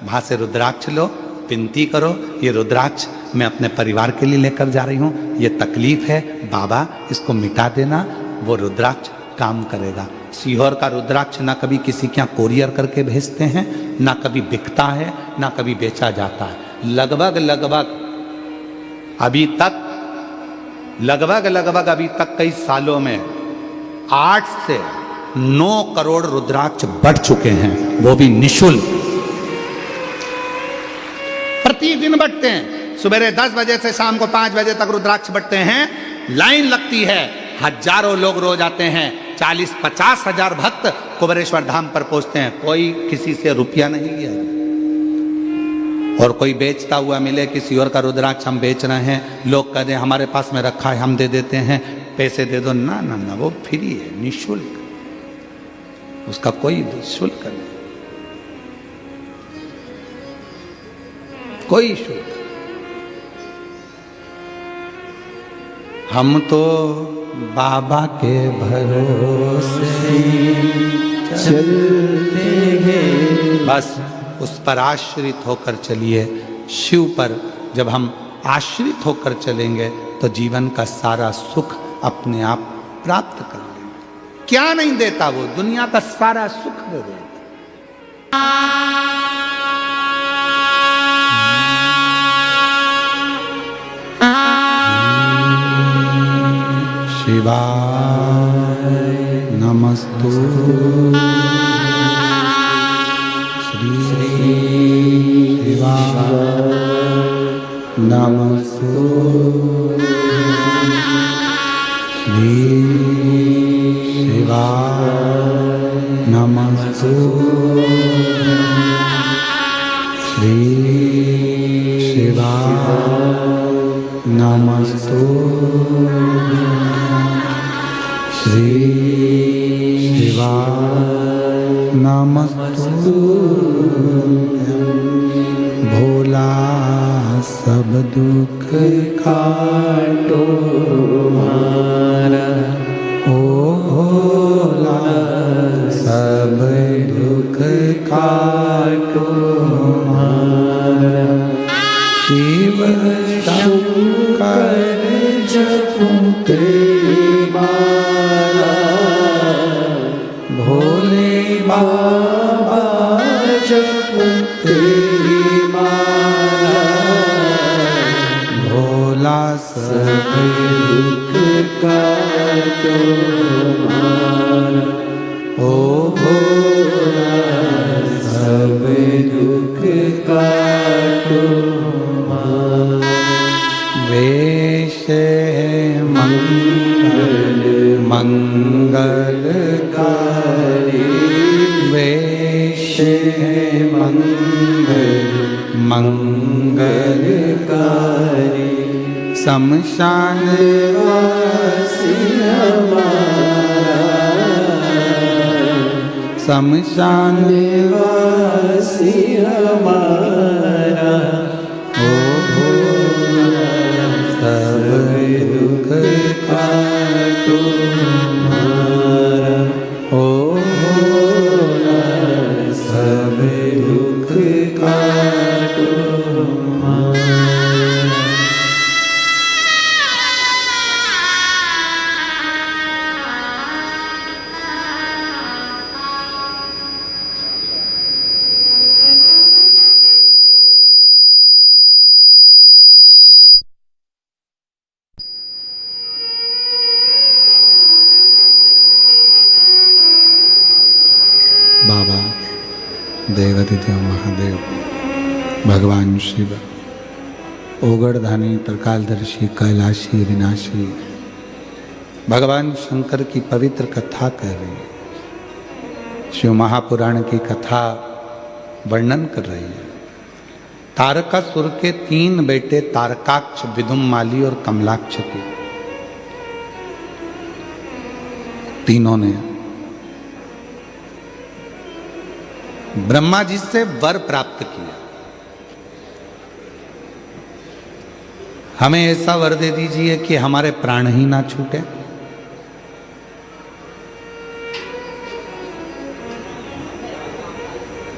वहां से रुद्राक्ष लो, विनती करो, ये रुद्राक्ष मैं अपने परिवार के लिए लेकर जा रही हूँ, ये तकलीफ है बाबा, इसको मिटा देना, वो रुद्राक्ष काम करेगा। सीहोर का रुद्राक्ष ना कभी किसी के यहाँ कोरियर करके भेजते हैं, ना कभी बिकता है, ना कभी बेचा जाता है। लगभग अभी तक कई सालों में 8 से 9 करोड़ रुद्राक्ष बढ़ चुके हैं, वो भी निःशुल्क। प्रतिदिन बढ़ते हैं, सुबह 10 बजे से शाम को 5 बजे तक रुद्राक्ष बढ़ते हैं, लाइन लगती है, हजारों लोग रोज आते हैं, 40-50 हजार भक्त कुबेरेश्वर धाम पर पहुंचते हैं, कोई किसी से रुपया नहीं लिया। और कोई बेचता हुआ मिले कि सीहोर का रुद्राक्ष हम बेच रहे हैं, लोग कहते हैं हमारे पास में रखा है, हम दे देते हैं, पैसे दे दो, ना ना ना, वो फ्री है, निःशुल्क, उसका कोई शुल्क नहीं, कोई शुल्क। हम तो बाबा के भरोसे चलते हैं, बस उस पर आश्रित होकर चलिए। शिव पर जब हम आश्रित होकर चलेंगे तो जीवन का सारा सुख अपने आप प्राप्त कर लेंगे। क्या नहीं देता वो, दुनिया का सारा सुख दे देता। शिवाय नमस्तु, श्री शिवाय नमस्तु, श्री शिवाय नमस्तु, श्री शिवाय नमस्तु, श्री शिवाय नमस्तु। भोला सब दुख काटो मारा, ओ भोला सब दुख काटो मारा। शिव शंकर जपूं तेरी माला, भोले बाबा जपूं तेरी माला। भोला सब दुख काटो मारा, ओ भोला सब दुख काटो मारा। वेश मंगल मंगलकारी, वेश मंगल मंगलकारी। शमशान वासी हमारा, शमशान वासी हमारा। ओ भोला सब दुख काटो मारा, ओ भोला सब दुख काटो मारा। बाबा देवादिदेव महादेव, भगवान शिव, ओगड़धानी, त्रिकालदर्शी, कैलाशी, विनाशी, भगवान शंकर की पवित्र कथा कह रही है। शिव महापुराण की कथा वर्णन कर रही है। तारकासुर के 3 बेटे तारकाक्ष, विदुम्माली और कमलाक्ष के, तीनों ने ब्रह्मा जी से वर प्राप्त किया, हमें ऐसा वर दे दीजिए कि हमारे प्राण ही ना छूटे।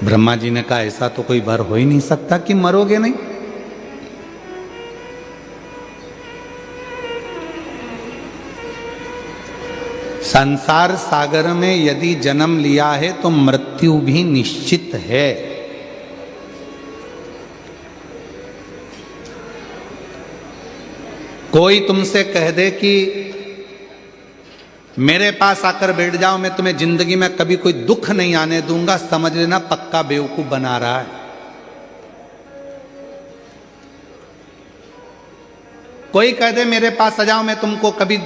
ब्रह्मा जी ने कहा ऐसा तो कोई वर हो ही नहीं सकता कि मरोगे नहीं। संसार सागर में यदि जन्म लिया है तो मृत्यु भी निश्चित है। कोई तुमसे कह दे कि मेरे पास आकर बैठ जाओ, मैं तुम्हें जिंदगी में कभी कोई दुख नहीं आने दूंगा, समझ लेना पक्का बेवकूफ बना रहा है। कोई कह दे मेरे पास आ जाओ, मैं तुमको कभी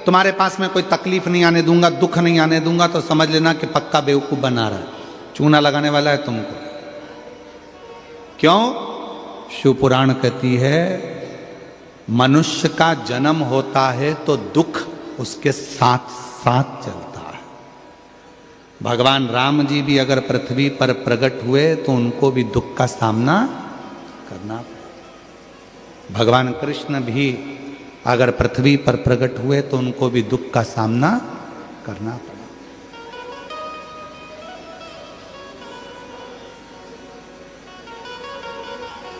तुम्हारे पास में कोई तकलीफ नहीं आने दूंगा, दुख नहीं आने दूंगा, तो समझ लेना कि पक्का बेवकूफ बना रहा है, चूना लगाने वाला है तुमको। क्यों? शिव पुराण कहती है मनुष्य का जन्म होता है तो दुख उसके साथ साथ चलता है। भगवान राम जी भी अगर पृथ्वी पर प्रकट हुए तो उनको भी दुख का सामना करना पड़ा। भगवान कृष्ण भी अगर पृथ्वी पर प्रकट हुए तो उनको भी दुख का सामना करना पड़ा।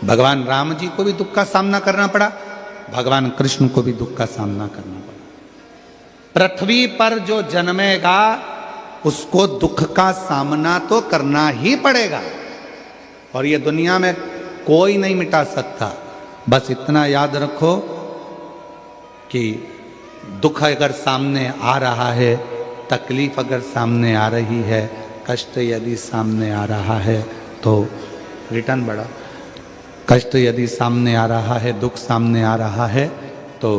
भगवान राम जी को भी दुख का सामना करना पड़ा, भगवान कृष्ण को भी दुख का सामना करना पड़ा। पृथ्वी पर जो जन्मेगा उसको दुख का सामना तो करना ही पड़ेगा, और ये दुनिया में कोई नहीं मिटा सकता। बस इतना याद रखो कि दुख अगर सामने आ रहा है, तकलीफ अगर सामने आ रही है, कष्ट यदि सामने आ रहा है तो रिटर्न बढ़ा, कष्ट यदि सामने आ रहा है, दुख सामने आ रहा है तो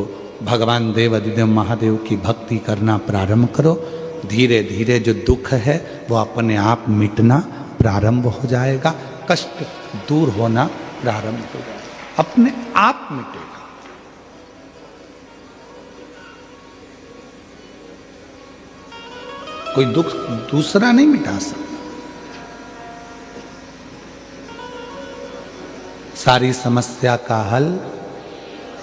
भगवान देव अधिदेव महादेव की भक्ति करना प्रारंभ करो। धीरे धीरे जो दुख है वो अपने आप मिटना प्रारंभ हो जाएगा, कष्ट दूर होना प्रारंभ हो जाएगा, अपने आप मिटेगा। कोई दुख दूसरा नहीं मिटा सकता। सारी समस्या का हल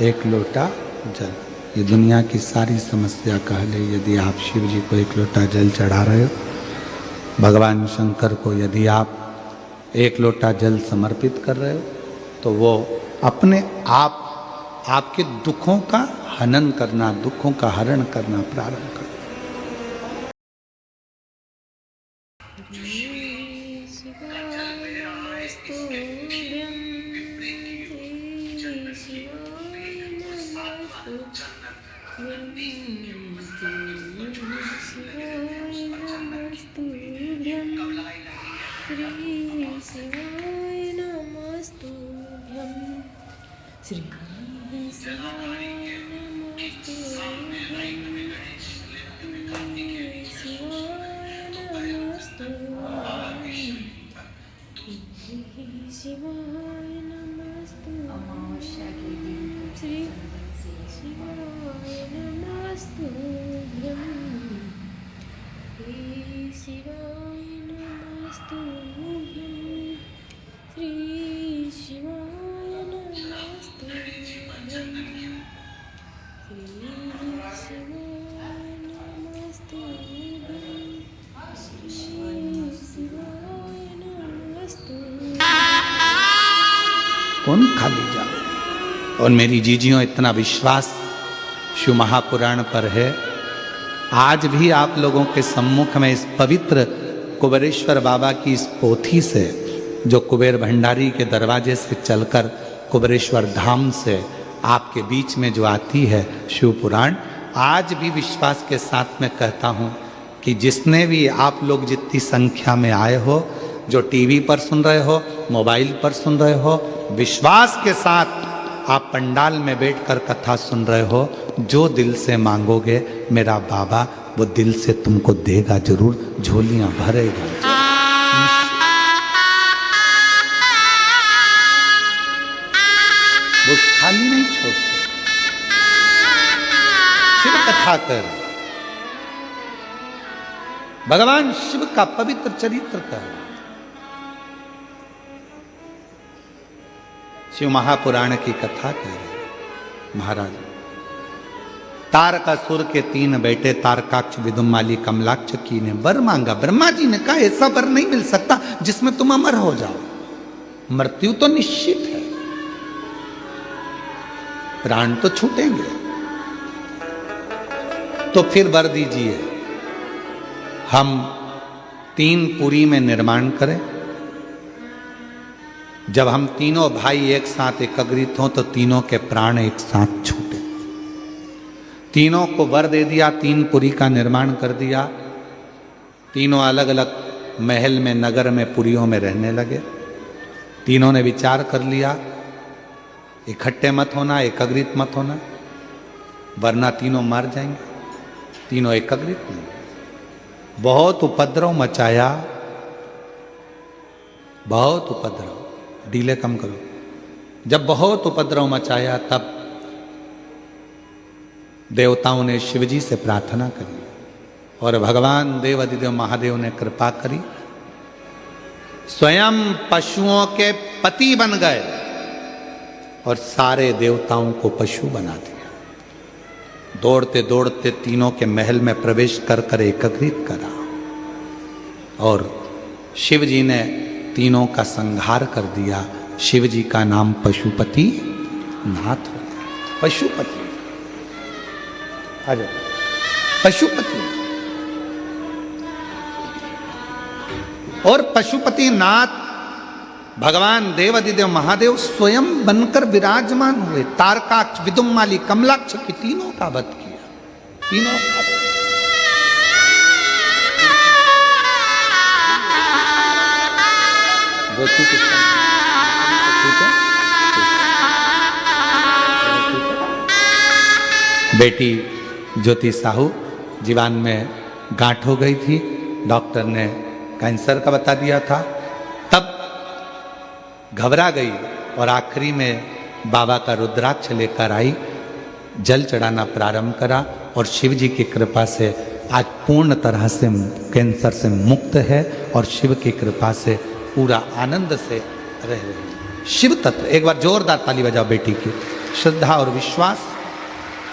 एक लोटा जल। ये दुनिया की सारी समस्या का हल है। यदि आप शिव जी को एक लोटा जल चढ़ा रहे हो, भगवान शंकर को यदि आप एक लोटा जल समर्पित कर रहे हो, तो वो अपने आप आपके दुखों का हनन करना, दुखों का हरण करना प्रारंभ कर। कौन खाली जाए। और मेरी जीजियों, इतना विश्वास शिव महापुराण पर है, आज भी आप लोगों के सम्मुख में इस पवित्र कुबेरेश्वर बाबा की इस पोथी से, जो कुबेर भंडारी के दरवाजे से चलकर कुबेरेश्वर धाम से आपके बीच में जो आती है शिव पुराण, आज भी विश्वास के साथ में कहता हूँ कि जिसने भी आप लोग जितनी संख्या में आए हो, जो टीवी पर सुन रहे हो, मोबाइल पर सुन रहे हो, विश्वास के साथ आप पंडाल में बैठकर कथा सुन रहे हो, जो दिल से मांगोगे मेरा बाबा वो दिल से तुमको देगा जरूर, झोलियां भरेगा। वो खाली नहीं छोड़ सकता। शिव कथा कर, भगवान शिव का पवित्र चरित्र कर, शिव महापुराण की कथा कह रहे महाराज। तारकासुर के 3 बेटे तारकाक्ष, विदुमाली, कमलाक्ष की ने वर मांगा। ब्रह्मा जी ने कहा ऐसा वर नहीं मिल सकता जिसमें तुम अमर हो जाओ, मृत्यु तो निश्चित है, प्राण तो छूटेंगे, तो फिर वर दीजिए हम 3 पुरी में निर्माण करें। जब हम तीनों भाई एक साथ एकत्रित हों तो तीनों के प्राण एक साथ छूटे। तीनों को वर दे दिया, 3 पुरी का निर्माण कर दिया। तीनों अलग अलग महल में, नगर में, पुरियों में रहने लगे। तीनों ने विचार कर लिया इकट्ठे मत होना, एकत्रित मत होना, वरना तीनों मार जाएंगे। तीनों एकत्रित नहीं, बहुत उपद्रव मचाया, बहुत उपद्रव, डीले कम करो। जब बहुत उपद्रव मचाया तब देवताओं ने शिवजी से प्रार्थना करी और भगवान देवाधिदेव महादेव ने कृपा करी, स्वयं पशुओं के पति बन गए और सारे देवताओं को पशु बना दिया। दौड़ते दौड़ते तीनों के महल में प्रवेश कर कर एकत्रित करा और शिव जी ने तीनों का संहार कर दिया। शिव जी का नाम पशुपति नाथ हो गया। पशुपति, आ जाओ, पशुपति। और पशुपति नाथ भगवान देवाधिदेव महादेव स्वयं बनकर विराजमान हुए। तारकाक्ष, विदुमाली, कमलाक्ष की तीनों का वध किया। तीनों का बेटी ज्योति साहू जीवान में गांठ हो गई थी, डॉक्टर ने कैंसर का बता दिया था। तब घबरा गई और आखिरी में बाबा का रुद्राक्ष लेकर आई, जल चढ़ाना प्रारंभ करा और शिव जी की कृपा से आज पूर्ण तरह से कैंसर से मुक्त है और शिव की कृपा से पूरा आनंद से रह रही है। शिव तत्व, एक बार जोरदार ताली बजाओ बेटी की। श्रद्धा और विश्वास,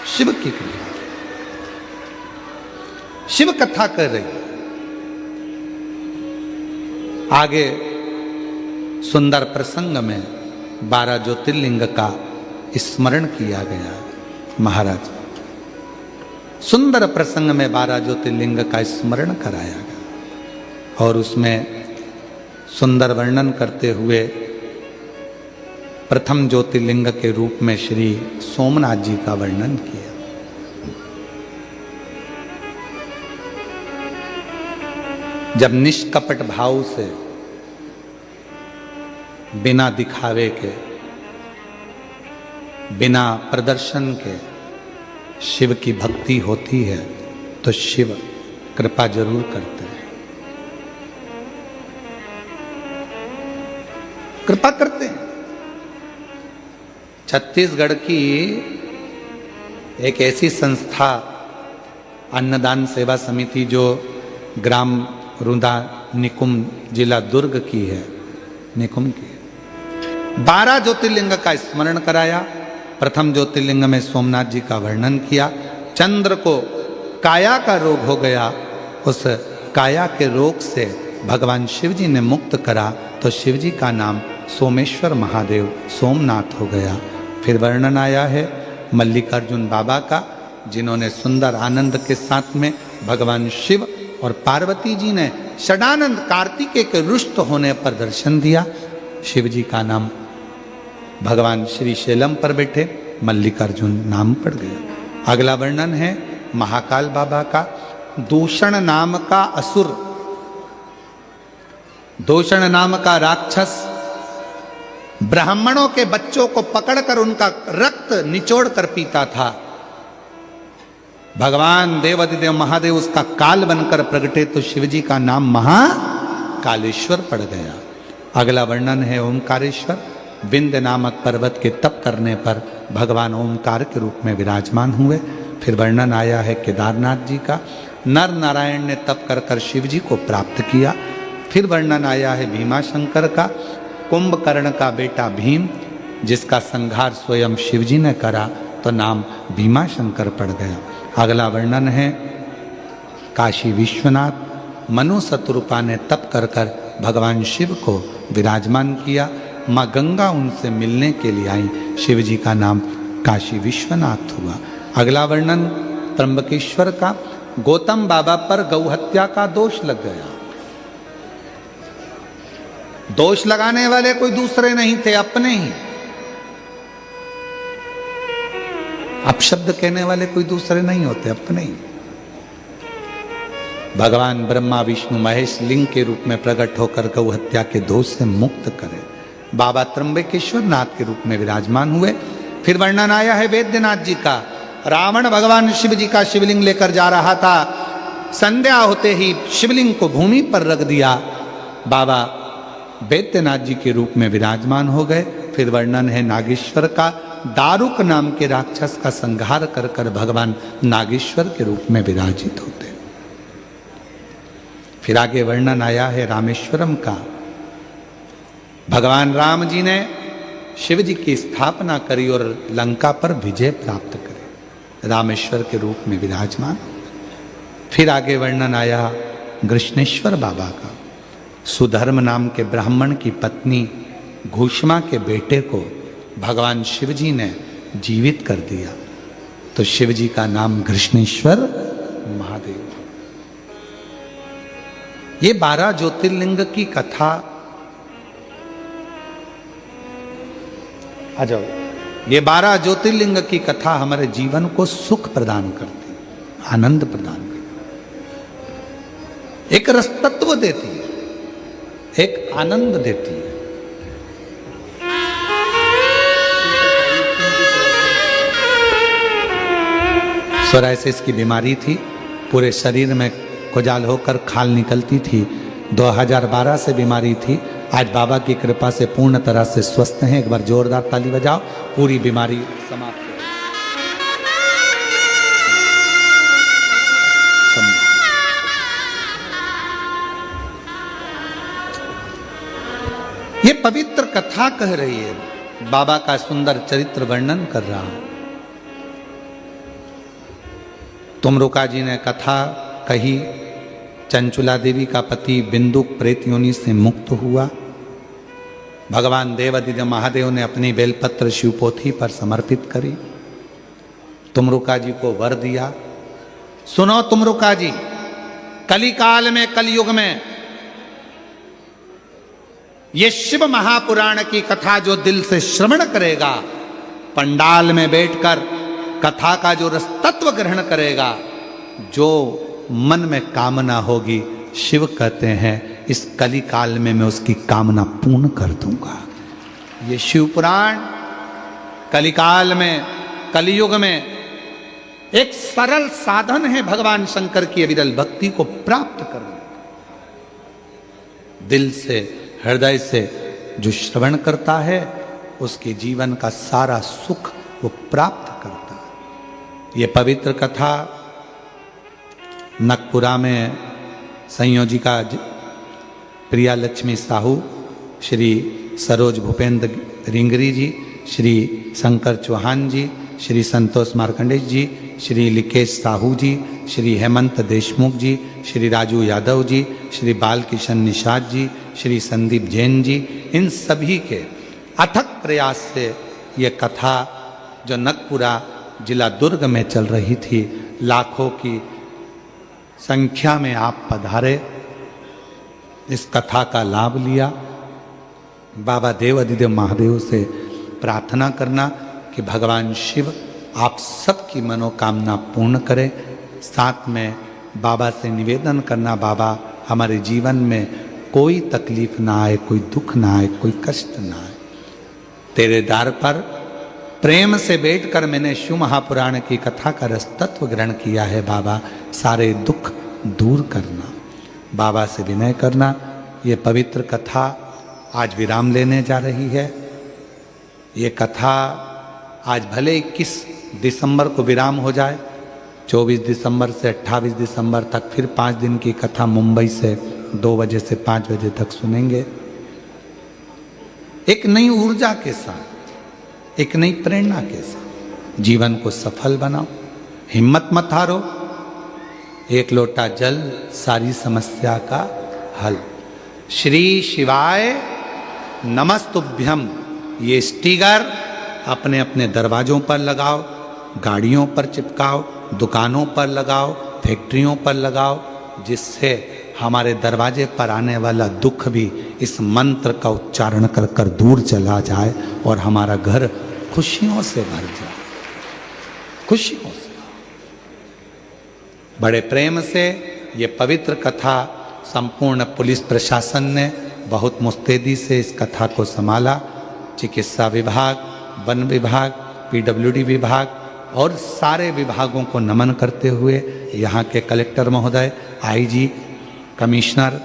शिव की कृपा, शिव कथा कर रही। आगे सुंदर प्रसंग में 12 ज्योतिर्लिंग का स्मरण किया गया। महाराज सुंदर प्रसंग में 12 ज्योतिर्लिंग का स्मरण कराया गया और उसमें सुंदर वर्णन करते हुए प्रथम ज्योतिर्लिंग के रूप में श्री सोमनाथ जी का वर्णन किया। जब निष्कपट भाव से, बिना दिखावे के, बिना प्रदर्शन के शिव की भक्ति होती है तो शिव कृपा जरूर करते हैं, कृपा करते हैं। छत्तीसगढ़ की एक ऐसी संस्था अन्नदान सेवा समिति जो ग्राम रुदा निकुम जिला दुर्ग की है, निकुम की 12 ज्योतिर्लिंग का स्मरण कराया। प्रथम ज्योतिर्लिंग में सोमनाथ जी का वर्णन किया। चंद्र को काया का रोग हो गया, उस काया के रोग से भगवान शिव जी ने मुक्त करा तो शिव जी का नाम सोमेश्वर महादेव सोमनाथ हो गया। फिर वर्णन आया है मल्लिकार्जुन बाबा का, जिन्होंने सुंदर आनंद के साथ में भगवान शिव और पार्वती जी ने षडानंद कार्तिकेय के रुष्ट होने पर दर्शन दिया। शिव जी का नाम भगवान श्री शैलम पर बैठे मल्लिकार्जुन नाम पड़ गया। अगला वर्णन है महाकाल बाबा का। दूषण नाम का असुर, दूषण नाम का राक्षस ब्राह्मणों के बच्चों को पकड़कर उनका रक्त निचोड़ कर पीता था। भगवान देवाधिदेव महादेव उसका काल बनकर प्रगटे तो शिवजी का नाम महाकालेश्वर पड़ गया। अगला वर्णन है ओमकारेश्वर। विंध्य नामक पर्वत के तप करने पर भगवान ओमकार के रूप में विराजमान हुए। फिर वर्णन आया है केदारनाथ जी का। नर नारायण ने तप कर कर शिव जी को प्राप्त किया। फिर वर्णन आया है भीमाशंकर का। कुंभकर्ण का बेटा भीम, जिसका संहार स्वयं शिव जी ने करा तो नाम भीमाशंकर पड़ गया। अगला वर्णन है काशी विश्वनाथ मनु शत्रुपा ने तप कर कर भगवान शिव को विराजमान किया। माँ गंगा उनसे मिलने के लिए आई, शिव जी का नाम काशी विश्वनाथ हुआ। अगला वर्णन त्र्यंबकेश्वर का, गौतम बाबा पर गौहत्या का दोष लग गया। दोष लगाने वाले कोई दूसरे नहीं थे, अपने ही। अपशब्द कहने वाले कोई दूसरे नहीं होते, अपने ही। भगवान ब्रह्मा विष्णु महेश लिंग के रूप में प्रकट होकर गौ हत्या के दोष से मुक्त करे। बाबा त्र्यंबकेश्वर नाथ के रूप में विराजमान हुए। फिर वर्णन आया है वैद्यनाथ जी का। रावण भगवान शिव जी का शिवलिंग लेकर जा रहा था, संध्या होते ही शिवलिंग को भूमि पर रख दिया। बाबा वैद्यनाथ जी के रूप में विराजमान हो गए। फिर वर्णन है नागेश्वर का। दारुक नाम के राक्षस का संहार कर कर भगवान नागेश्वर के रूप में विराजित होते। फिर आगे वर्णन आया है रामेश्वरम का। भगवान राम जी ने शिव जी की स्थापना करी और लंका पर विजय प्राप्त करे, रामेश्वर के रूप में विराजमान। फिर आगे वर्णन आया कृष्णेश्वर बाबा का। सुधर्म नाम के ब्राह्मण की पत्नी घूष्मा के बेटे को भगवान शिव जी ने जीवित कर दिया, तो शिव जी का नाम कृष्णेश्वर महादेव। ये 12 ज्योतिर्लिंग की कथा, आ जाओ, ये 12 ज्योतिर्लिंग की कथा हमारे जीवन को सुख प्रदान करती है, आनंद प्रदान करती है, एक रसतत्व देती है, एक आनंद देती है। सोराइसिस की बीमारी थी, पूरे शरीर में खुजाल होकर खाल निकलती थी। 2012 से बीमारी थी। आज बाबा की कृपा से पूर्ण तरह से स्वस्थ हैं। एक बार जोरदार ताली बजाओ। पूरी बीमारी समाप्त हो गई। ये पवित्र कथा कह रही है, बाबा का सुंदर चरित्र वर्णन कर रहा हूं। तुमरुका जी ने कथा कही, चंचुला देवी का पति बिंदुक प्रेत योनि से मुक्त हुआ। भगवान देवादिदेव महादेव ने अपनी बेलपत्र शिवपोथी पर समर्पित करी, तुमरुका जी को वर दिया। सुनो तुमरुका जी, कलिकाल में, कलयुग में ये शिव महापुराण की कथा जो दिल से श्रवण करेगा, पंडाल में बैठकर कथा का जो रसतत्व ग्रहण करेगा, जो मन में कामना होगी, शिव कहते हैं इस कली काल में मैं उसकी कामना पूर्ण कर दूंगा। ये शिव पुराण कलिकाल में, कलियुग में एक सरल साधन है भगवान शंकर की अविरल भक्ति को प्राप्त करने। दिल से, हृदय से जो श्रवण करता है, उसके जीवन का सारा सुख वो प्राप्त करता है। ये पवित्र कथा नकपुरा में संयोजिका प्रिया लक्ष्मी साहू, श्री सरोज भूपेंद्र रिंगरी जी, श्री शंकर चौहान जी, श्री संतोष मार्कंडेय जी, श्री लिकेश साहू जी, श्री हेमंत देशमुख जी, श्री राजू यादव जी, श्री बालकिशन निषाद जी, श्री संदीप जैन जी, इन सभी के अथक प्रयास से ये कथा जो नकपुरा जिला दुर्ग में चल रही थी, लाखों की संख्या में आप पधारे, इस कथा का लाभ लिया। बाबा देवादिदेव महादेव से प्रार्थना करना कि भगवान शिव आप सबकी मनोकामना पूर्ण करें। साथ में बाबा से निवेदन करना, बाबा हमारे जीवन में कोई तकलीफ ना आए, कोई दुख ना आए, कोई कष्ट ना आए। तेरे द्वार पर प्रेम से बैठकर मैंने शिव महापुराण की कथा का रसतत्व ग्रहण किया है। बाबा सारे दुख दूर करना, बाबा से विनय करना। ये पवित्र कथा आज विराम लेने जा रही है। ये कथा आज भले 21 दिसंबर को विराम हो जाए, 24 दिसंबर से 28 दिसंबर तक फिर 5 दिन की कथा मुंबई से 2 बजे से 5 बजे तक सुनेंगे। एक नई ऊर्जा के साथ, एक नई प्रेरणा के साथ जीवन को सफल बनाओ। हिम्मत मत हारो, एक लोटा जल सारी समस्या का हल। श्री शिवाय नमस्तुभ्यम ये स्टिकर अपने अपने दरवाजों पर लगाओ, गाड़ियों पर चिपकाओ, दुकानों पर लगाओ, फैक्ट्रियों पर लगाओ, जिससे हमारे दरवाजे पर आने वाला दुख भी इस मंत्र का उच्चारण कर कर दूर चला जाए और हमारा घर खुशियों से भर जाए, खुशियों से। बड़े प्रेम से ये पवित्र कथा संपूर्ण पुलिस प्रशासन ने बहुत मुस्तैदी से इस कथा को संभाला। चिकित्सा विभाग, वन विभाग, पीडब्ल्यूडी विभाग और सारे विभागों को नमन करते हुए यहाँ के कलेक्टर महोदय, आईजी, कमिश्नर,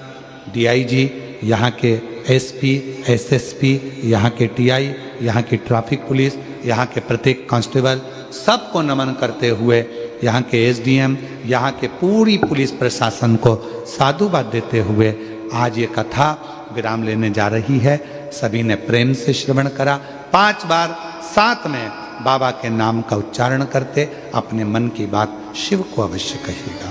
डीआईजी, यहाँ के एसपी, एसएसपी, यहाँ के टीआई, यहाँ की ट्रैफिक पुलिस, यहाँ के प्रत्येक कांस्टेबल, सबको नमन करते हुए यहाँ के एसडीएम, यहाँ के पूरी पुलिस प्रशासन को साधुवाद देते हुए आज ये कथा विराम लेने जा रही है। सभी ने प्रेम से श्रवण करा। 5 बार साथ में बाबा के नाम का उच्चारण करते अपने मन की बात शिव को अवश्य कहिएगा।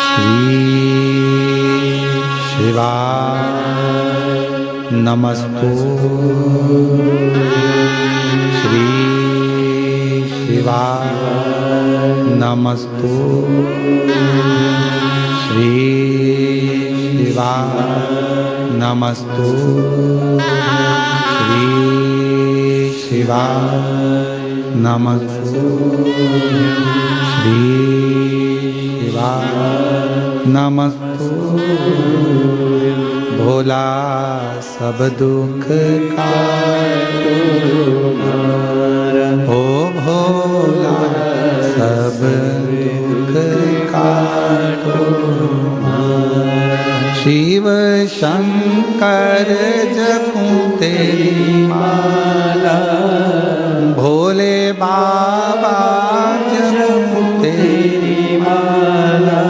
श्री शिवाय नमस्तु, श्री शिवाय नमस्तु, श्री शिवाय नमस्तु, श्री शिवाय नमस्तु, श्री शिवाय नमस्तु। भोला सब दुख काटो ओ भोला सब दुख काटो। शिव शंकर जपूं तेरी माला, भोले बाबा जपूं तेरी माला,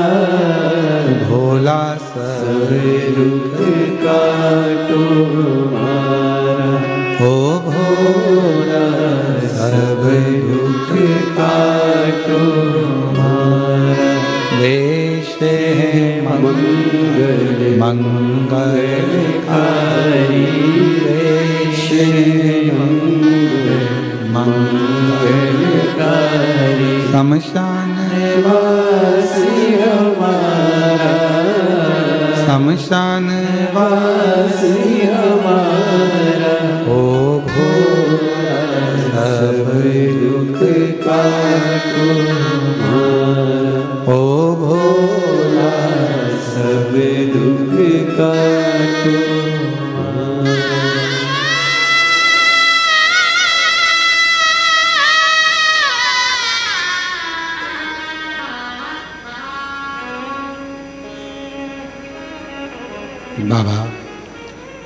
भोला सब दुख काटो ओ भोला सब दुख काटो। वेश मंगल मंगलकारी, वेश मंगलकारी, शमशान वासी हमारा, शमशान वासी हमारा, ओ भोला सब दुख काटो, ओ भोला सब दुख काटो। बाबा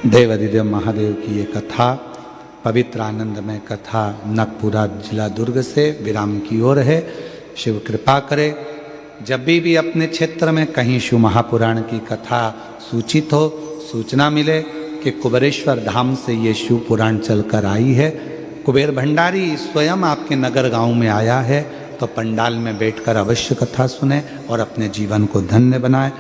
देवाधिदेव महादेव की ये कथा, पवित्र आनंदमय कथा नागपुरा जिला दुर्ग से विराम की ओर है। शिव कृपा करे जब भी अपने क्षेत्र में कहीं शिव महापुराण की कथा सूचित हो, सूचना मिले कि कुबेरेश्वर धाम से ये शिव पुराण चलकर आई है, कुबेर भंडारी स्वयं आपके नगर गांव में आया है, तो पंडाल में बैठकर अवश्य कथा सुने और अपने जीवन को धन्य बनाए।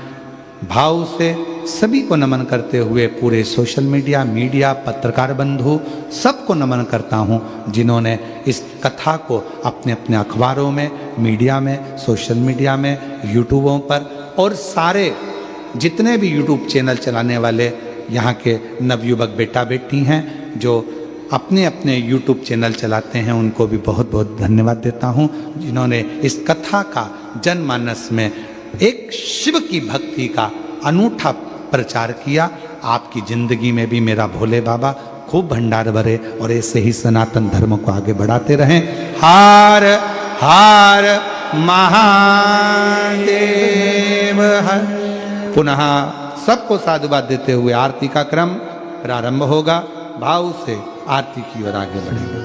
भाव से सभी को नमन करते हुए पूरे सोशल मीडिया, पत्रकार बंधु सबको नमन करता हूँ, जिन्होंने इस कथा को अपने अपने अखबारों में, मीडिया में, सोशल मीडिया में, यूट्यूबों पर और सारे जितने भी यूट्यूब चैनल चलाने वाले यहाँ के नवयुवक बेटा बेटी हैं जो अपने अपने यूट्यूब चैनल चलाते हैं, उनको भी बहुत बहुत धन्यवाद देता हूँ, जिन्होंने इस कथा का जनमानस में एक शिव की भक्ति का अनूठा प्रचार किया। आपकी जिंदगी में भी मेरा भोले बाबा खूब भंडार भरे और ऐसे ही सनातन धर्म को आगे बढ़ाते रहें। हार हार महादेव हर। पुनः सबको साधुवाद देते हुए आरती का क्रम प्रारंभ होगा। भाव से आरती की ओर आगे बढ़ेगा।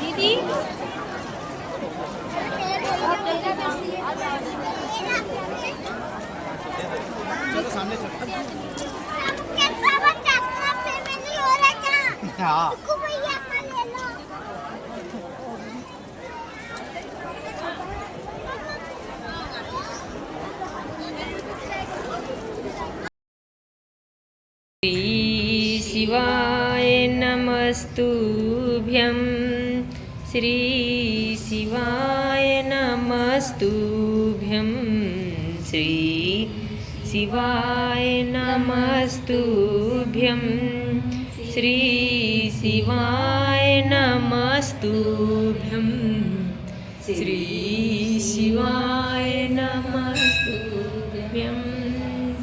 दीदी श्री शिवाय नमस्तुभ्यं श्री शिवाय नमस्तुभ्यं श्री शिवाय नमस्तुभ्यं श्री शिवाय नमस्तुभ्यं श्री शिवाय नमस्तुभ्यं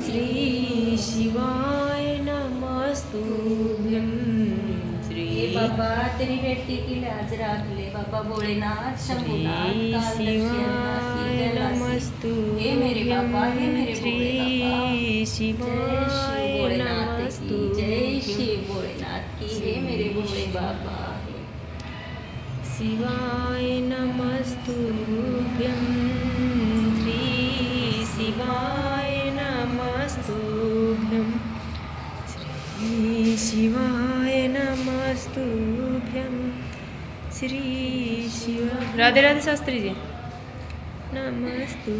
श्री शिवाय नमस्तुभ्यं श्री बाबा तेरी बेटी की लाज राख ले बाबा भोलेनाथ शंभुनाथ शिवाय नमस्तु हे मेरे बाबा हे मेरे भोले बाबा शिवाय नमस्तु जय शिव भोलेनाथ की हे मेरे भोले बाबा शिवाय नमस्तुभ्यं श्री शिवाय नमस्तुभ्यं श्री शिवाय नमस्तुभ्यं श्री शिव राधे राधे शास्त्री जी नमस्तु।